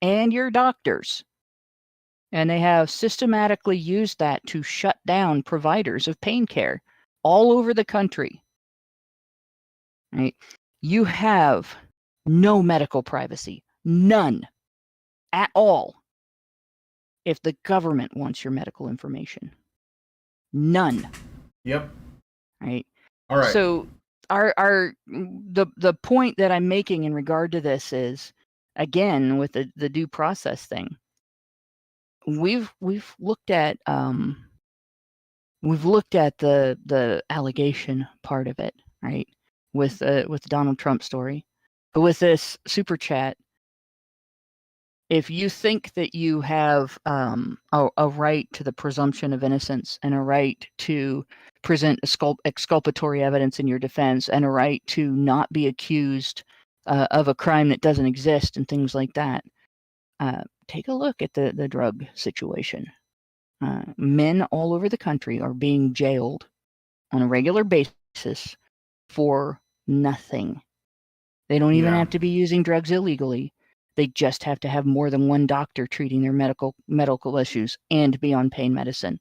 and your doctors. And they have systematically used that to shut down providers of pain care all over the country. Right? You have no medical privacy, none at all, if the government wants your medical information. None. Yep. Right. All right. So the point that I'm making in regard to this is, again, with the due process thing, we've looked at the allegation part of it, right? With the Donald Trump story, but with this super chat, if you think that you have a right to the presumption of innocence and a right to present exculpatory evidence in your defense and a right to not be accused of a crime that doesn't exist and things like that, take a look at the drug situation. Men all over the country are being jailed on a regular basis for nothing. They don't even have to be using drugs illegally. They just have to have more than one doctor treating their medical issues and be on pain medicine.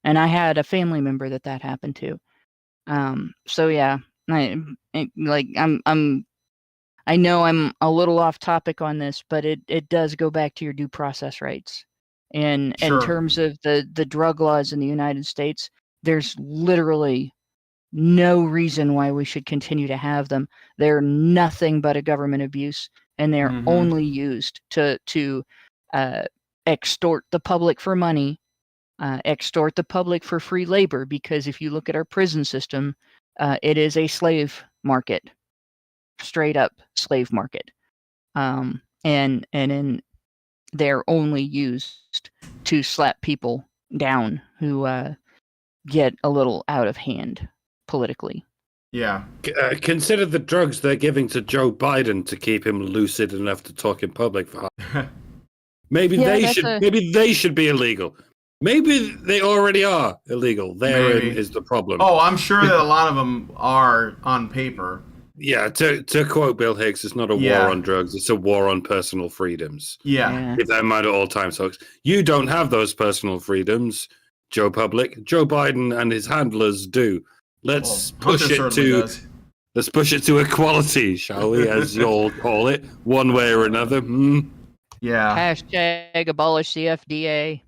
And I had a family member that happened to. So yeah, I know I'm a little off topic on this, but it does go back to your due process rights. And Sure. in terms of the drug laws in the United States, there's literally no reason why we should continue to have them. They're nothing but a government abuse, and they're only used to extort the public for money, extort the public for free labor, because if you look at our prison system, it is a slave market, straight up slave market. And they're only used to slap people down who get a little out of hand politically. Yeah. Consider the drugs they're giving to Joe Biden to keep him lucid enough to talk in public. Maybe they should be illegal. Maybe they already are illegal. Therein is the problem. Oh, I'm sure that a lot of them are on paper. Yeah, to quote Bill Hicks, it's not a war on drugs, it's a war on personal freedoms. Yeah. Keep that in mind at all times, folks. You don't have those personal freedoms, Joe Public. Joe Biden and his handlers do. Let's push it to equality, shall we, as you'll call it, one way or another. Yeah. Hashtag abolish the FDA.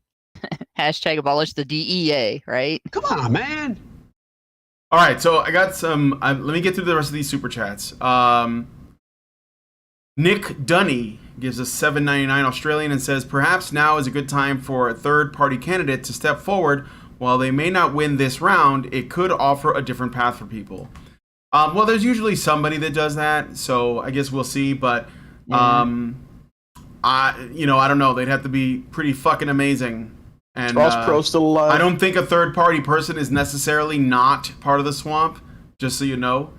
Hashtag abolish the DEA, right? Come on, man. All right, so I got some. Let me get through the rest of these super chats. Nick Dunny gives us $7.99 Australian and says, perhaps now is a good time for a third-party candidate to step forward. While they may not win this round, it could offer a different path for people. Well, there's usually somebody that does that, so I guess we'll see. But I don't know. They'd have to be pretty fucking amazing. And Ross Perot's still alive. I don't think a third-party person is necessarily not part of the swamp, just so you know.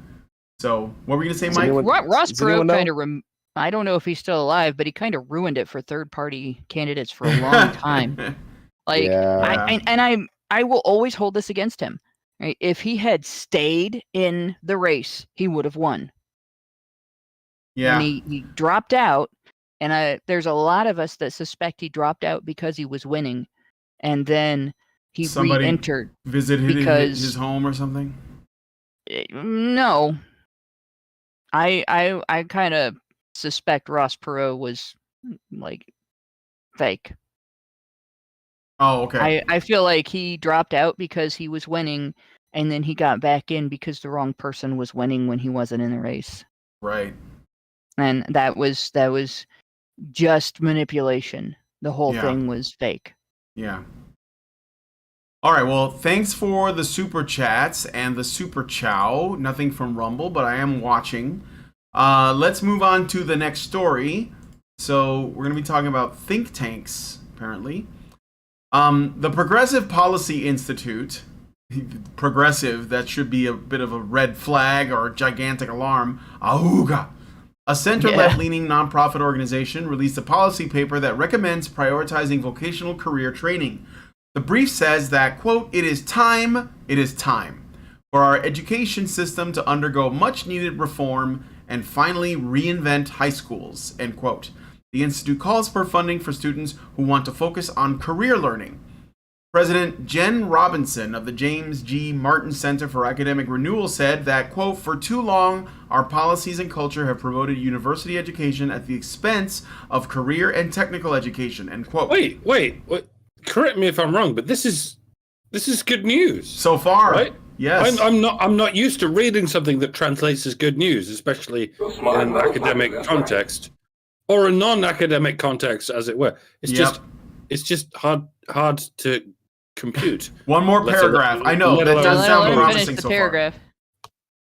So, what were you going to say, Mike? Ross Perot kind of, I don't know if he's still alive, but he kind of ruined it for third-party candidates for a long time. I will always hold this against him. Right? If he had stayed in the race, he would have won. Yeah. And he dropped out, and there's a lot of us that suspect he dropped out because he was winning. And then he re-entered. Visited his home or something? No. I kind of suspect Ross Perot was like fake. Oh, okay. I feel like he dropped out because he was winning, and then he got back in because the wrong person was winning when he wasn't in the race. Right. And that was just manipulation. The whole thing was fake. Yeah. All right, well, thanks for the super chats and the super chow. Nothing from Rumble, but I am watching. Let's move on to the next story. So we're going to be talking about think tanks, apparently. The Progressive Policy Institute, progressive, that should be a bit of a red flag or a gigantic alarm. Auga! A center-left-leaning nonprofit organization released a policy paper that recommends prioritizing vocational career training. The brief says that, quote, it is time for our education system to undergo much-needed reform and finally reinvent high schools, end quote. The Institute calls for funding for students who want to focus on career learning. President Jen Robinson of the James G. Martin Center for Academic Renewal said that, quote, for too long, our policies and culture have promoted university education at the expense of career and technical education, end quote. Wait. Correct me if I'm wrong, but this is good news. So far, right? Yes. I'm not used to reading something that translates as good news, especially in an academic context or a non-academic context, as it were. It's just hard to compute. One more paragraph. I know that does sound promising so far.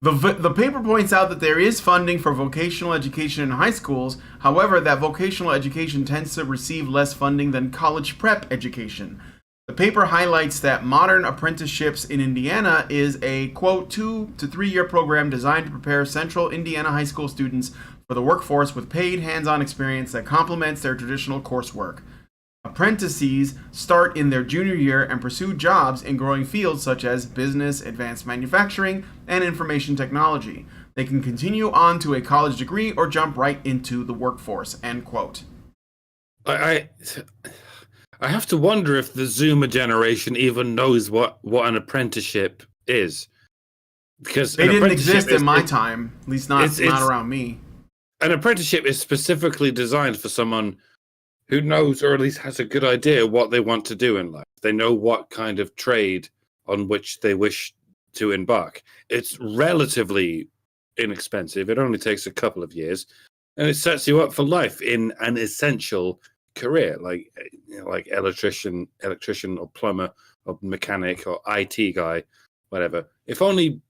The paper points out that there is funding for vocational education in high schools. However, that vocational education tends to receive less funding than college prep education. The paper highlights that modern apprenticeships in Indiana is a, quote, 2 to 3 year program designed to prepare central Indiana high school students for the workforce with paid hands-on experience that complements their traditional coursework. Apprentices start in their junior year and pursue jobs in growing fields such as business, advanced manufacturing, and information technology. They can continue on to a college degree or jump right into the workforce, end quote. I have to wonder if the Zoomer generation even knows what an apprenticeship is. Because they didn't exist in my time, at least not around me. An apprenticeship is specifically designed for someone who knows, or at least has a good idea, what they want to do in life. They know what kind of trade on which they wish to embark. It's relatively inexpensive. It only takes a couple of years, and it sets you up for life in an essential career, like like electrician or plumber or mechanic or IT guy, whatever. If only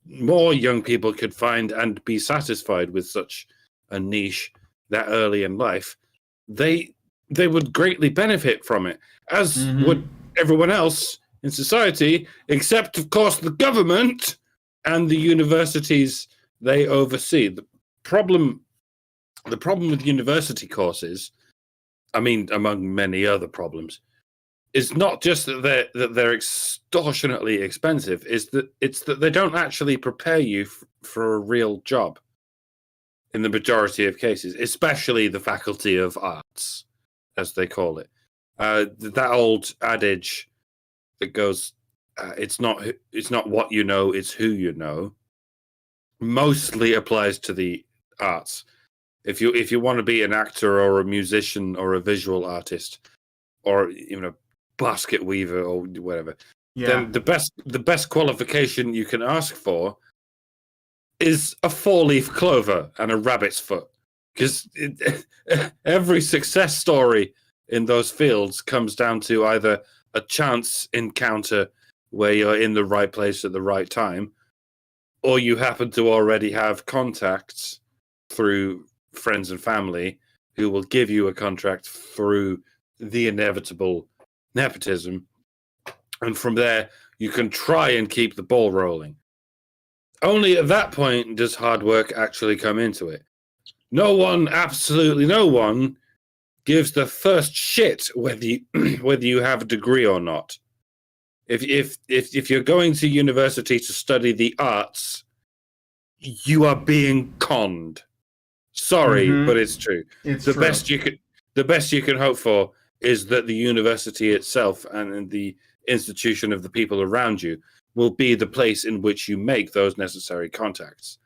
more young people could find and be satisfied with such a niche that early in life, they would greatly benefit from it, as would everyone else in society, except of course the government and the universities they oversee. The problem with university courses, I mean, among many other problems, is not just that they're extortionately expensive. It's that they don't actually prepare you for a real job in the majority of cases, especially the Faculty of Arts, as they call it. That old adage that goes, "It's not what you know, it's who you know," mostly applies to the arts. If you want to be an actor or a musician or a visual artist or even a basket weaver or whatever, then the best qualification you can ask for is a 4-leaf clover and a rabbit's foot, because every success story in those fields comes down to either a chance encounter where you're in the right place at the right time, or you happen to already have contacts through friends and family who will give you a contract through the inevitable nepotism, and from there you can try and keep the ball rolling. Only at that point does hard work actually come into it. Absolutely no one gives the first shit whether you have a degree or not. If you're going to university to study the arts, you are being conned. Sorry, but it's true. The best you can hope for is that the university itself and the institution of the people around you will be the place in which you make those necessary contacts.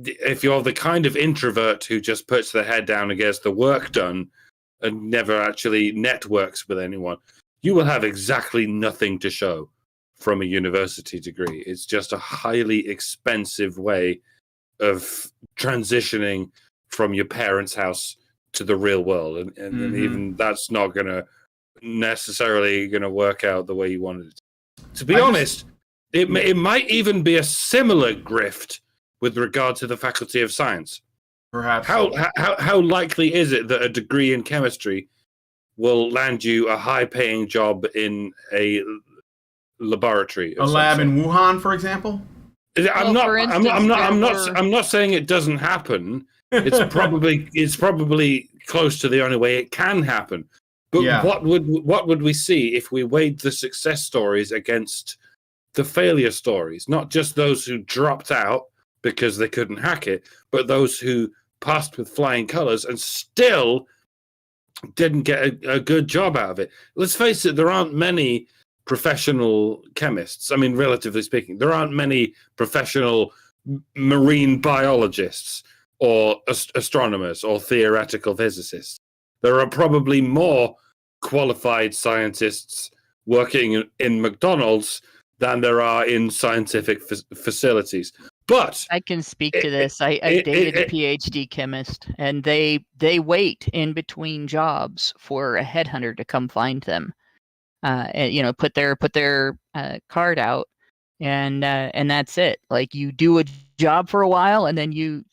If you're the kind of introvert who just puts their head down and gets the work done and never actually networks with anyone, you will have exactly nothing to show from a university degree. It's just a highly expensive way of transitioning from your parents' house to the real world, and even that's not necessarily going to work out the way you wanted it to be honest. It might even be a similar grift with regard to the Faculty of Science. Perhaps. How likely is it that a degree in chemistry will land you a high-paying job in a laboratory? A lab in Wuhan, for example? I'm not saying it doesn't happen. It's probably close to the only way it can happen. But what would we see if we weighed the success stories against the failure stories? Not just those who dropped out because they couldn't hack it, but those who passed with flying colors and still didn't get a good job out of it. Let's face it, there aren't many professional chemists. I mean, relatively speaking, there aren't many professional marine biologists or astronomers or theoretical physicists. There are probably more qualified scientists working in McDonald's than there are in scientific facilities. But I can speak to this. I dated a PhD chemist, and they wait in between jobs for a headhunter to come find them. And, put their card out, and that's it. Like, you do a job for a while, and then you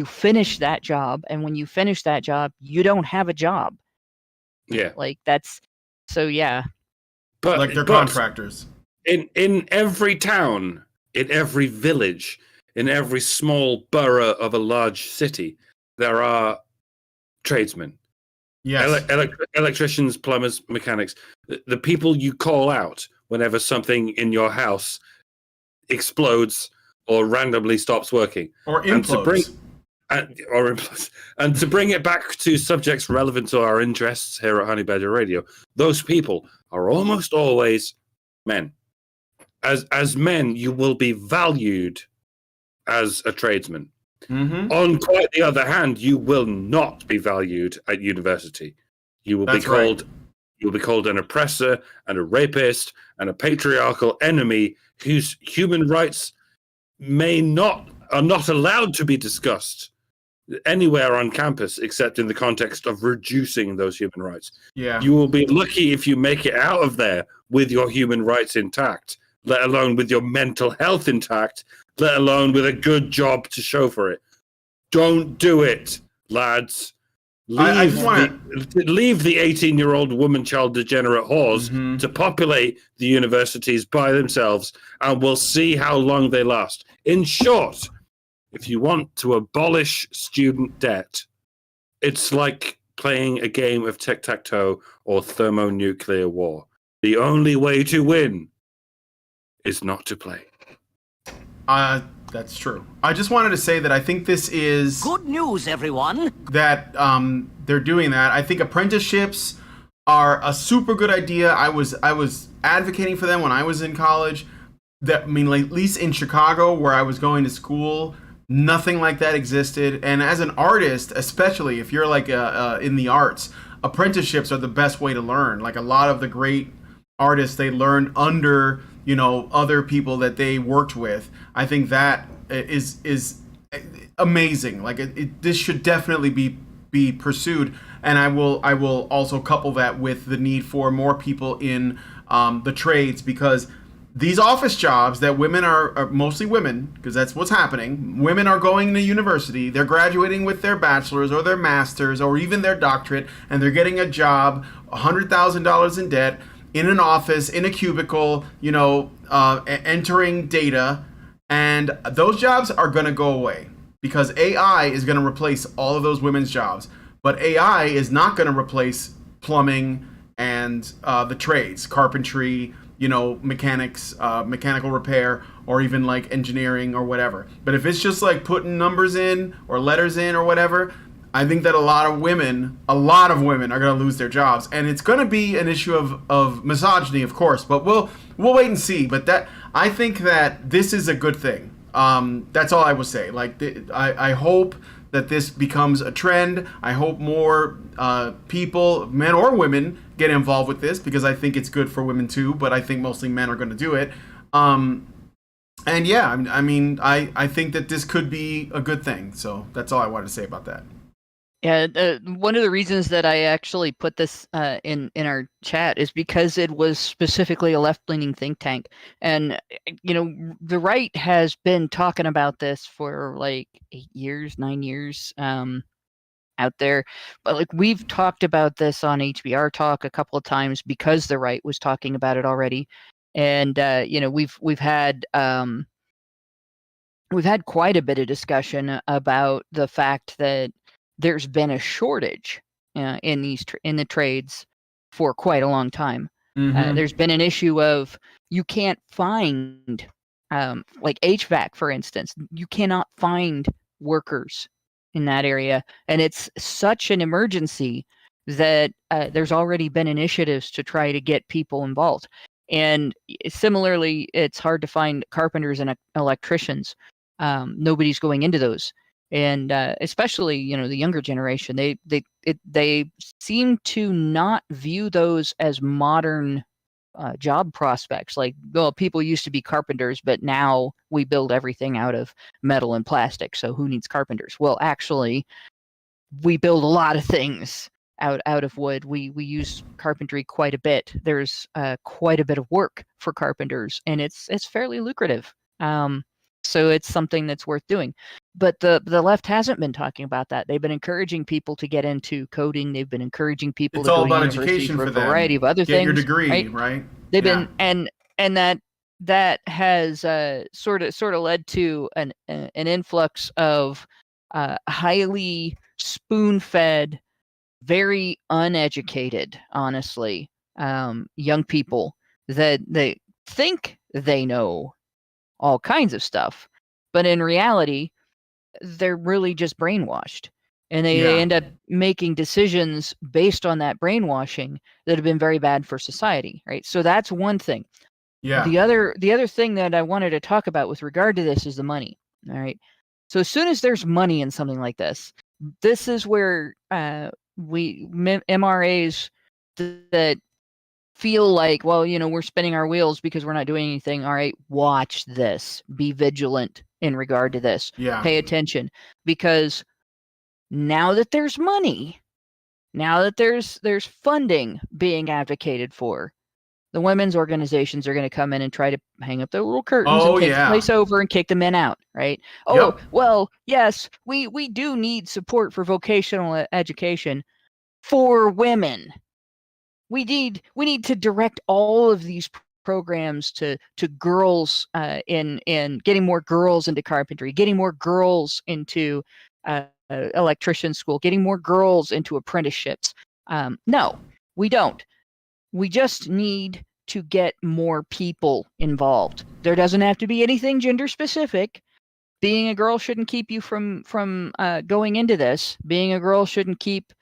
finish that job, and when you finish that job, you don't have a job. Yeah, like that's so. Yeah, but like they're contractors in every town, in every village, in every small borough of a large city, there are tradesmen. Yes. Electricians, plumbers, mechanics, the people you call out whenever something in your house explodes or randomly stops working. Or implodes. And to bring it back to subjects relevant to our interests here at Honey Badger Radio, those people are almost always men. As men, you will be valued as a tradesman. Mm-hmm. On quite the other hand, you will not be valued at university. You will be called You'll be called an oppressor and a rapist and a patriarchal enemy whose human rights are not allowed to be discussed anywhere on campus except in the context of reducing those human rights. Yeah. You will be lucky if you make it out of there with your human rights intact, let alone with your mental health intact, let alone with a good job to show for it. Don't do it, lads. Leave the 18-year-old woman-child degenerate whores to populate the universities by themselves, and we'll see how long they last. In short, if you want to abolish student debt, it's like playing a game of tic-tac-toe or thermonuclear war. The only way to win is not to play. That's true. I just wanted to say that I think this is good news, everyone. That they're doing that. I think apprenticeships are a super good idea. I was advocating for them when I was in college. That, I mean, like, at least in Chicago, where I was going to school, nothing like that existed. And as an artist, especially if you're like in the arts, apprenticeships are the best way to learn. Like, a lot of the great artists, they learned under, you know, other people that they worked with. I think that is amazing. Like, this should definitely be pursued. And I will also couple that with the need for more people in the trades, because these office jobs that women are mostly women, because that's what's happening. Women are going to university, they're graduating with their bachelor's or their master's or even their doctorate, and they're getting a job, $100,000 in debt, in an office, in a cubicle, you know, entering data. And those jobs are going to go away because AI is going to replace all of those women's jobs. But AI is not going to replace plumbing and the trades, carpentry, you know, mechanics, mechanical repair, or even like engineering or whatever. But if it's just like putting numbers in or letters in or whatever, I think that a lot of women are going to lose their jobs, and it's going to be an issue of misogyny, of course. But we'll wait and see. But I think that this is a good thing. That's all I will say. Like, I hope that this becomes a trend. I hope more people, men or women, get involved with this, because I think it's good for women too. But I think mostly men are going to do it. And yeah, I mean, I think that this could be a good thing. So that's all I wanted to say about that. Yeah, one of the reasons that I actually put this in our chat is because it was specifically a left-leaning think tank. And, you know, the right has been talking about this for like 9 years out there. But like, we've talked about this on HBR Talk a couple of times because the right was talking about it already. And, you know, we've had quite a bit of discussion about the fact that there's been a shortage in the trades for quite a long time. There's been an issue of you can't find like HVAC, for instance. You cannot find workers in that area, and it's such an emergency that there's already been initiatives to try to get people involved. And similarly, it's hard to find carpenters and electricians. Nobody's going into those. And especially, you know, the younger generation, they seem to not view those as modern job prospects. Like, well, people used to be carpenters, but now we build everything out of metal and plastic. So who needs carpenters? Well, actually, we build a lot of things out of wood. We use carpentry quite a bit. There's quite a bit of work for carpenters, and it's fairly lucrative. So it's something that's worth doing. But the left hasn't been talking about that. They've been encouraging people to get into coding. They've been encouraging people to go to university for a variety of other things. Get your degree, right? They've been and that has sort of led to an influx of highly spoon-fed, very uneducated, honestly, young people that they think they know all kinds of stuff, but in reality, they're really just brainwashed, and they end up making decisions based on that brainwashing that have been very bad for society, right? So that's one thing. Yeah. The other thing that I wanted to talk about with regard to this is the money. All right. So as soon as there's money in something like this is where MRAs that feel like, well, we're spinning our wheels because we're not doing anything. All right, watch this. Be vigilant in regard to this. Yeah. Pay attention, because now that there's money, now that there's funding being advocated for, the women's organizations are going to come in and try to hang up their little curtains and take the place over and kick the men out, right? Oh, well, yes, we do need support for vocational education for women. We need to direct all of these programs to girls in getting more girls into carpentry, getting more girls into electrician school, getting more girls into apprenticeships. No, we don't. We just need to get more people involved. There doesn't have to be anything gender specific. Being a girl shouldn't keep you from going into this. Being a girl shouldn't keep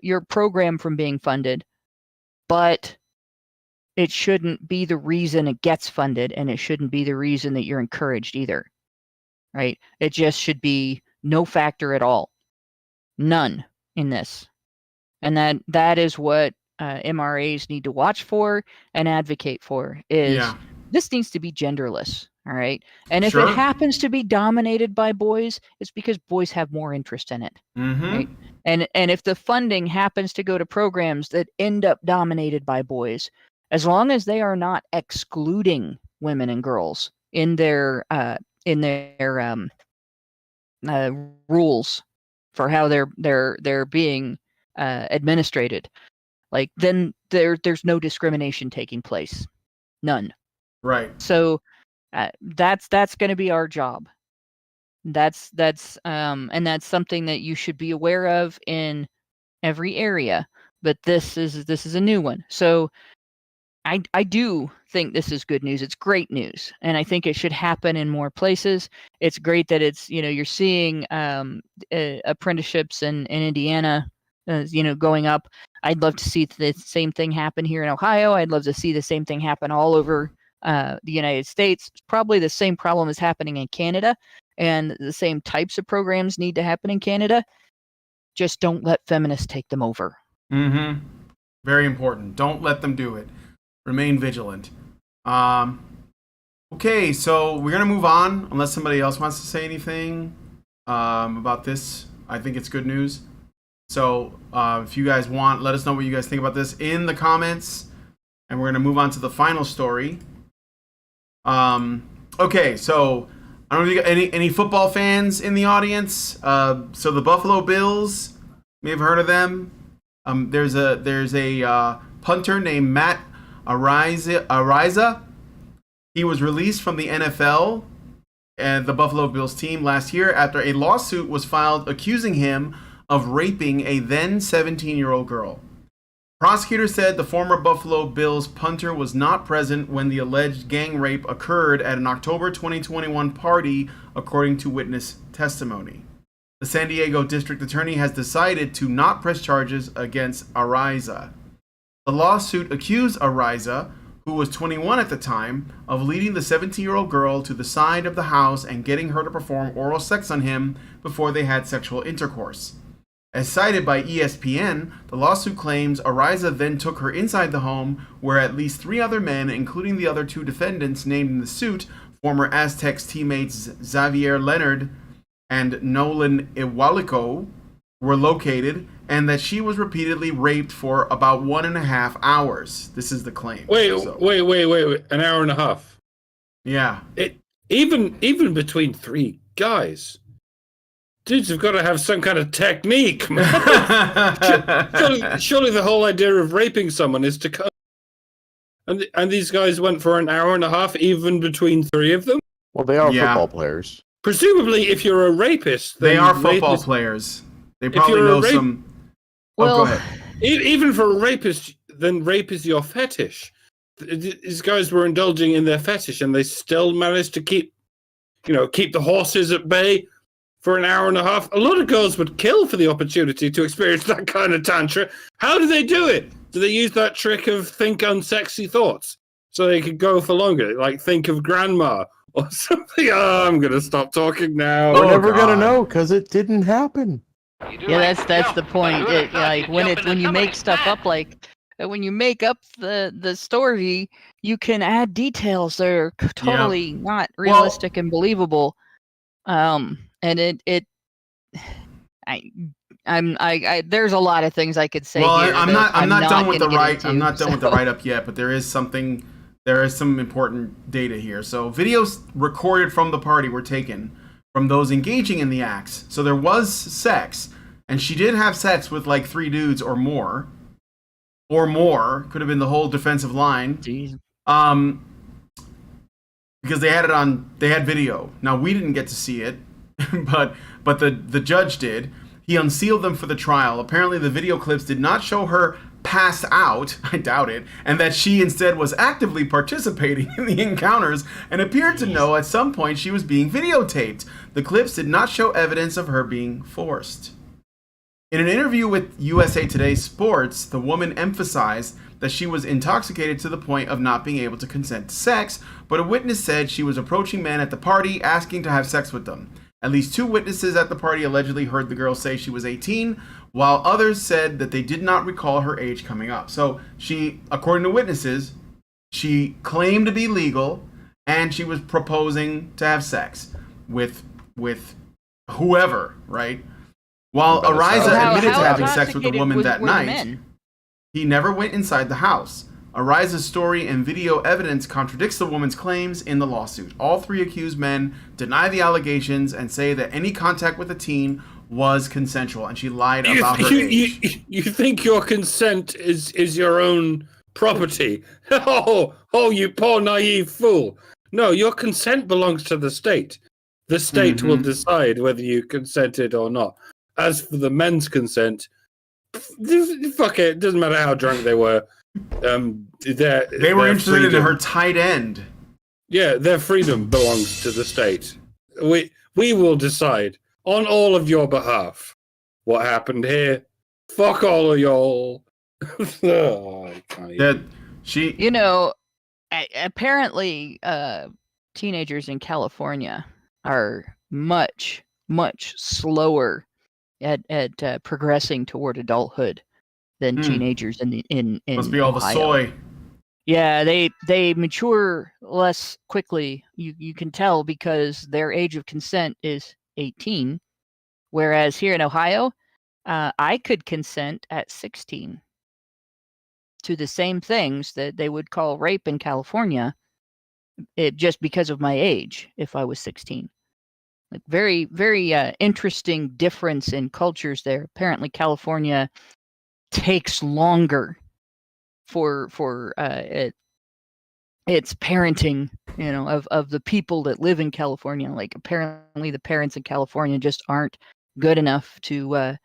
your program from being funded. But it shouldn't be the reason it gets funded, and it shouldn't be the reason that you're encouraged either, right? It just should be no factor at all. None in this. And that is what MRAs need to watch for and advocate for, is this needs to be genderless, all right? And if it happens to be dominated by boys, it's because boys have more interest in it, right? And if the funding happens to go to programs that end up dominated by boys, as long as they are not excluding women and girls in their rules for how they're being administrated, like, then there's no discrimination taking place, none. Right. So that's going to be our job. That's and that's something that you should be aware of in every area. But this is a new one. So I do think this is good news. It's great news, and I think it should happen in more places. It's great that it's you're seeing apprenticeships in Indiana, going up. I'd love to see the same thing happen here in Ohio. I'd love to see the same thing happen all over the United States. Probably the same problem is happening in Canada, and the same types of programs need to happen in Canada. Just don't let feminists take them over. Very important. Don't let them do it. Remain vigilant. Okay, so we're gonna move on unless somebody else wants to say anything about this. I think it's good news. So if you guys want, let us know what you guys think about this in the comments, and we're gonna move on to the final story. Okay, so I don't know if you got any football fans in the audience. So the Buffalo Bills, you may have heard of them. There's a punter named Matt Araiza. He was released from the NFL and the Buffalo Bills team last year after a lawsuit was filed accusing him of raping a then 17-year-old girl. Prosecutors said the former Buffalo Bills punter was not present when the alleged gang rape occurred at an October 2021 party, according to witness testimony. The San Diego District Attorney has decided to not press charges against Araiza. The lawsuit accused Araiza, who was 21 at the time, of leading the 17-year-old girl to the side of the house and getting her to perform oral sex on him before they had sexual intercourse. As cited by ESPN, the lawsuit claims Araiza then took her inside the home, where at least 3 other men, including the other 2 defendants named in the suit, former Aztecs teammates Xavier Leonard and Nolan Iwaliko, were located, and that she was repeatedly raped for about 1.5 hours. This is the claim. Wait, 1.5 hours. Yeah. Even between 3 guys. Dudes have got to have some kind of technique. surely the whole idea of raping someone is to come. And these guys went for 1.5 hours, even between 3 of them? Well, they are football players. Presumably, if you're a rapist... They are football players. They probably know some... Well, go ahead. Even for a rapist, then rape is your fetish. These guys were indulging in their fetish, and they still managed to keep the horses at bay for 1.5 hours. A lot of girls would kill for the opportunity to experience that kind of tantra. How do they do it? Do they use that trick of think unsexy thoughts so they could go for longer? Like think of grandma or something? Oh, I'm going to stop talking now. We're never going to know because it didn't happen. Yeah, that's the point. When you make stuff up like when you make up the story, you can add details that are totally not realistic and believable. And there's a lot of things I could say well, here. I'm not done with the I'm not done with the write up yet, but there is some important data here. So videos recorded from the party were taken from those engaging in the acts. So there was sex, and she did have sex with like 3 dudes or more. Could have been the whole defensive line. Jeez. Because they had video. Now we didn't get to see it, but the judge did. He unsealed them for the trial. Apparently the video clips did not show her pass out, I doubt it, and that she instead was actively participating in the encounters and appeared to know at some point she was being videotaped. The clips did not show evidence of her being forced. In an interview with USA Today Sports, the woman emphasized that she was intoxicated to the point of not being able to consent to sex, but a witness said she was approaching men at the party asking to have sex with them. At least 2 witnesses at the party allegedly heard the girl say she was 18, while others said that they did not recall her age coming up. So she, according to witnesses, she claimed to be legal, and she was proposing to have sex with whoever, right? While Ariza admitted to having sex with the woman that night, he never went inside the house. Ariza's story and video evidence contradicts the woman's claims in the lawsuit. All 3 accused men deny the allegations and say that any contact with the teen was consensual, and she lied about her age. You think your consent is your own property? Oh, you poor naive fool. No, your consent belongs to the state. The state will decide whether you consented or not. As for the men's consent, fuck it. It doesn't matter how drunk they were. They were interested in her tight end. Yeah, their freedom belongs to the state. We will decide on all of your behalf what happened here. Fuck all of y'all. Apparently, teenagers in California are much slower at progressing toward adulthood than teenagers in must be all Ohio. The soy. Yeah, they mature less quickly. You can tell because their age of consent is 18, whereas here in Ohio, I could consent at 16 to the same things that they would call rape in California, just because of my age. If I was 16, like very interesting difference in cultures there. Apparently, California takes longer for its parenting, of the people that live in California. Like apparently the parents in California just aren't good enough to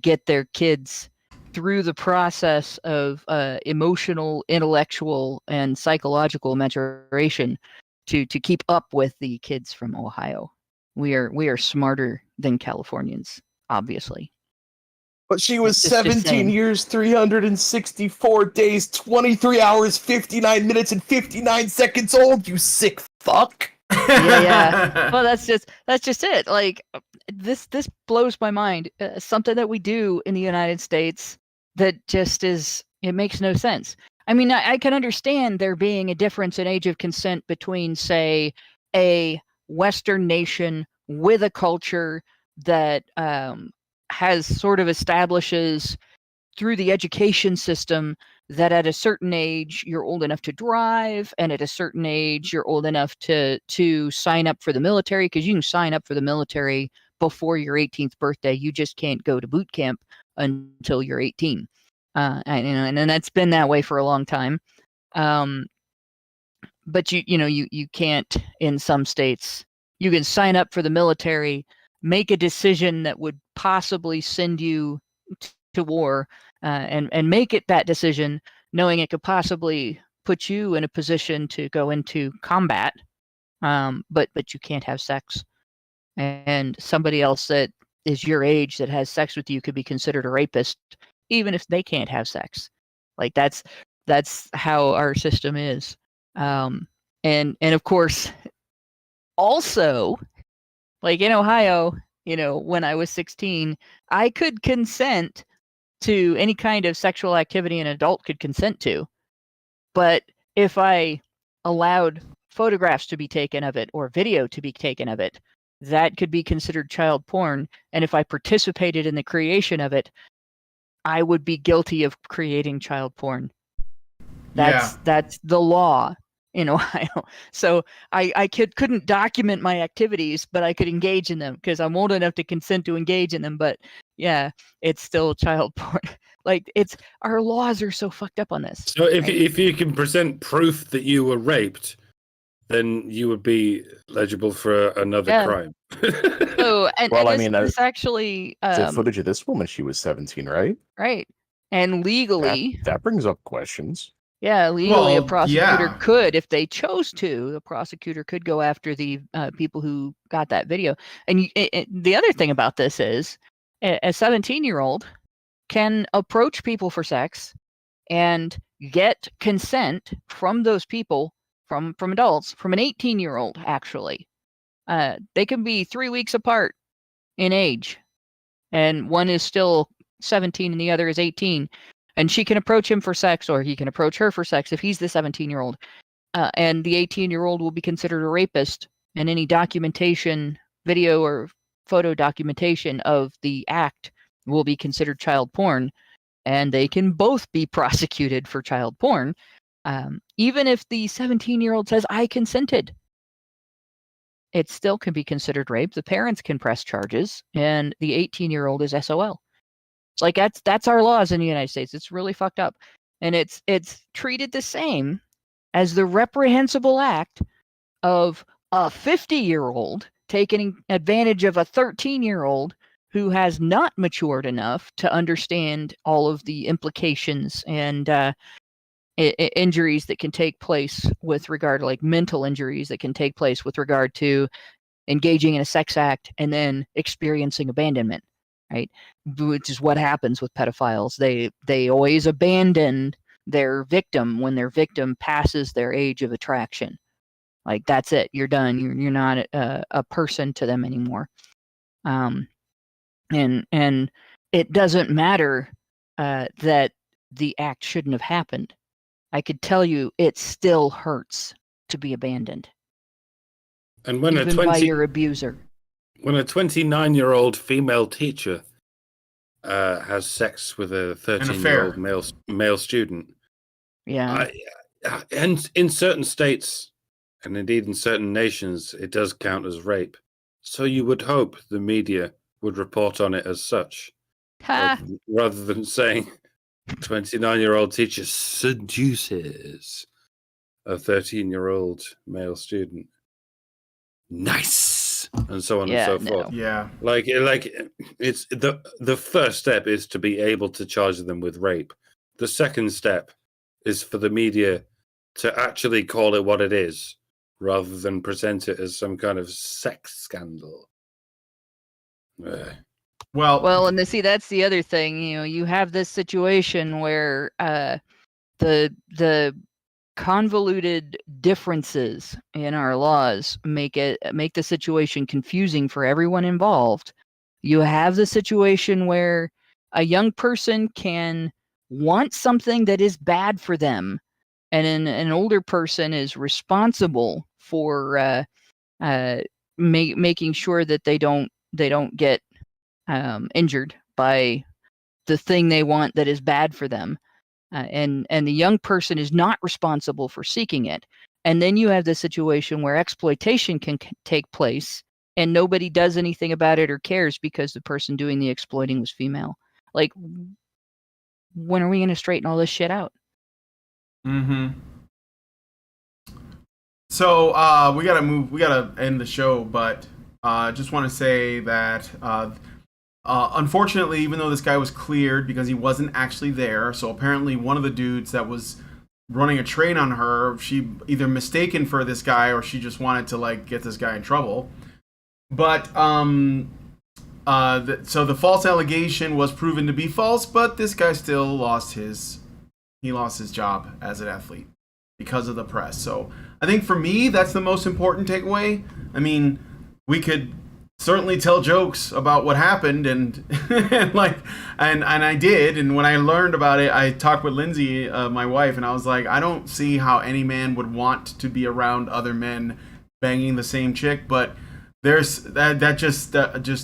get their kids through the process of emotional, intellectual, and psychological maturation to keep up with the kids from Ohio. We are smarter than Californians, obviously. But she was 17 years, 364 days, 23 hours, 59 minutes, and 59 seconds old, you sick fuck. Yeah. Well, that's just it. Like, this blows my mind. Something that we do in the United States that just it makes no sense. I mean, I can understand there being a difference in age of consent between, say, a Western nation with a culture that has sort of establishes through the education system that at a certain age you're old enough to drive, and at a certain age you're old enough to sign up for the military, because you can sign up for the military before your 18th birthday. You just can't go to boot camp until you're 18. And that's been that way for a long time. But you can't, in some states, you can sign up for the military, make a decision that would possibly send you to war, and make it that decision knowing it could possibly put you in a position to go into combat, but you can't have sex. And somebody else that is your age that has sex with you could be considered a rapist, even if they can't have sex. Like that's how our system is. And of course, also, like in Ohio, when I was 16, I could consent to any kind of sexual activity an adult could consent to. But if I allowed photographs to be taken of it or video to be taken of it, that could be considered child porn. And if I participated in the creation of it, I would be guilty of creating child porn. That's the law in Ohio. So I couldn't document my activities, but I could engage in them because I'm old enough to consent to engage in them. But yeah, it's still child porn. Like our laws are so fucked up on this. So if you can present proof that you were raped, then you would be eligible for another crime. So this actually the footage of this woman, she was 17, right? Right. And legally that brings up questions. Yeah, legally a prosecutor could, if they chose to, the prosecutor could go after the people who got that video. And the other thing about this is a 17-year-old can approach people for sex and get consent from those people, from adults, from an 18-year-old, actually. They can be 3 weeks apart in age, and one is still 17 and the other is 18. And she can approach him for sex, or he can approach her for sex if he's the 17-year-old. And the 18-year-old will be considered a rapist, and any documentation, video or photo documentation of the act will be considered child porn. And they can both be prosecuted for child porn, even if the 17-year-old says, I consented. It still can be considered rape. The parents can press charges, and the 18-year-old is SOL. Like that's our laws in the United States. It's really fucked up, and it's treated the same as the reprehensible act of a 50-year-old taking advantage of a 13-year-old who has not matured enough to understand all of the implications and injuries that can take place with regard to, like, mental injuries that can take place with regard to engaging in a sex act and then experiencing abandonment. Right, which is what happens with pedophiles. They always abandon their victim when their victim passes their age of attraction. Like, that's it. You're done. You're not a person to them anymore. And it doesn't matter that the act shouldn't have happened. I could tell you, it still hurts to be abandoned. And when even by your abuser. When a 29-year-old female teacher has sex with a 13-year-old male student, and in certain states, and indeed in certain nations, it does count as rape. So you would hope the media would report on it as such, rather than saying 29-year-old teacher seduces a 13-year-old male student. Nice, and so on and so forth. Yeah, like it's the first step is to be able to charge them with rape. The second step is for the media to actually call it what it is, rather than present it as some kind of sex scandal. Well, and see, that's the other thing. You know, you have this situation where the convoluted differences in our laws make the situation confusing for everyone involved. You have the situation where a young person can want something that is bad for them, and an older person is responsible for making sure that they don't get injured by the thing they want that is bad for them. And the young person is not responsible for seeking it. And then you have the situation where exploitation can take place and nobody does anything about it or cares because the person doing the exploiting was female. Like, when are we going to straighten all this shit out? Mm-hmm. So we gotta end the show, but just want to say that unfortunately, even though this guy was cleared because he wasn't actually there, so apparently one of the dudes that was running a train on her, she either mistaken for this guy or she just wanted to, like, get this guy in trouble. But so the false allegation was proven to be false, but this guy still lost his job as an athlete because of the press. So I think for me, that's the most important takeaway. I mean, we could certainly tell jokes about what happened, and and I did. And when I learned about it, I talked with Lindsay, my wife, and I was like, I don't see how any man would want to be around other men banging the same chick, but there's that just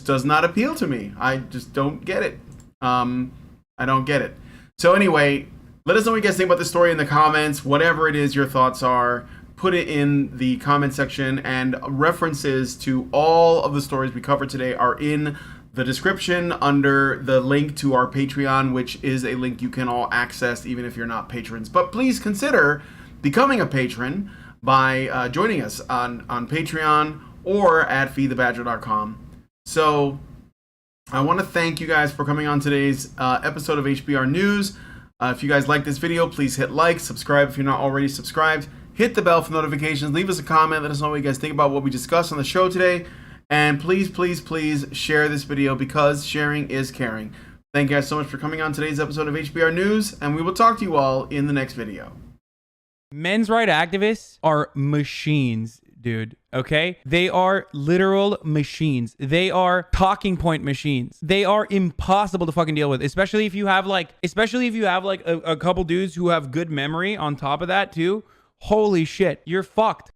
does not appeal to me. I just don't get it. I don't get it. So anyway, let us know what you guys think about this story in the comments. Whatever it is your thoughts are, put it in the comment section, and references to all of the stories we covered today are in the description under the link to our Patreon, which is a link you can all access even if you're not patrons. But please consider becoming a patron by joining us on Patreon or at feedthebadger.com. So I want to thank you guys for coming on today's episode of HBR News. If you guys like this video, please hit like, subscribe if you're not already subscribed, hit the bell for notifications, leave us a comment, let us know what you guys think about what we discussed on the show today, and please, please, please share this video because sharing is caring. Thank you guys so much for coming on today's episode of HBR News, and we will talk to you all in the next video. Men's rights activists are machines, dude. Okay? They are literal machines. They are talking point machines. They are impossible to fucking deal with, especially if you have like a couple dudes who have good memory on top of that too. Holy shit, you're fucked.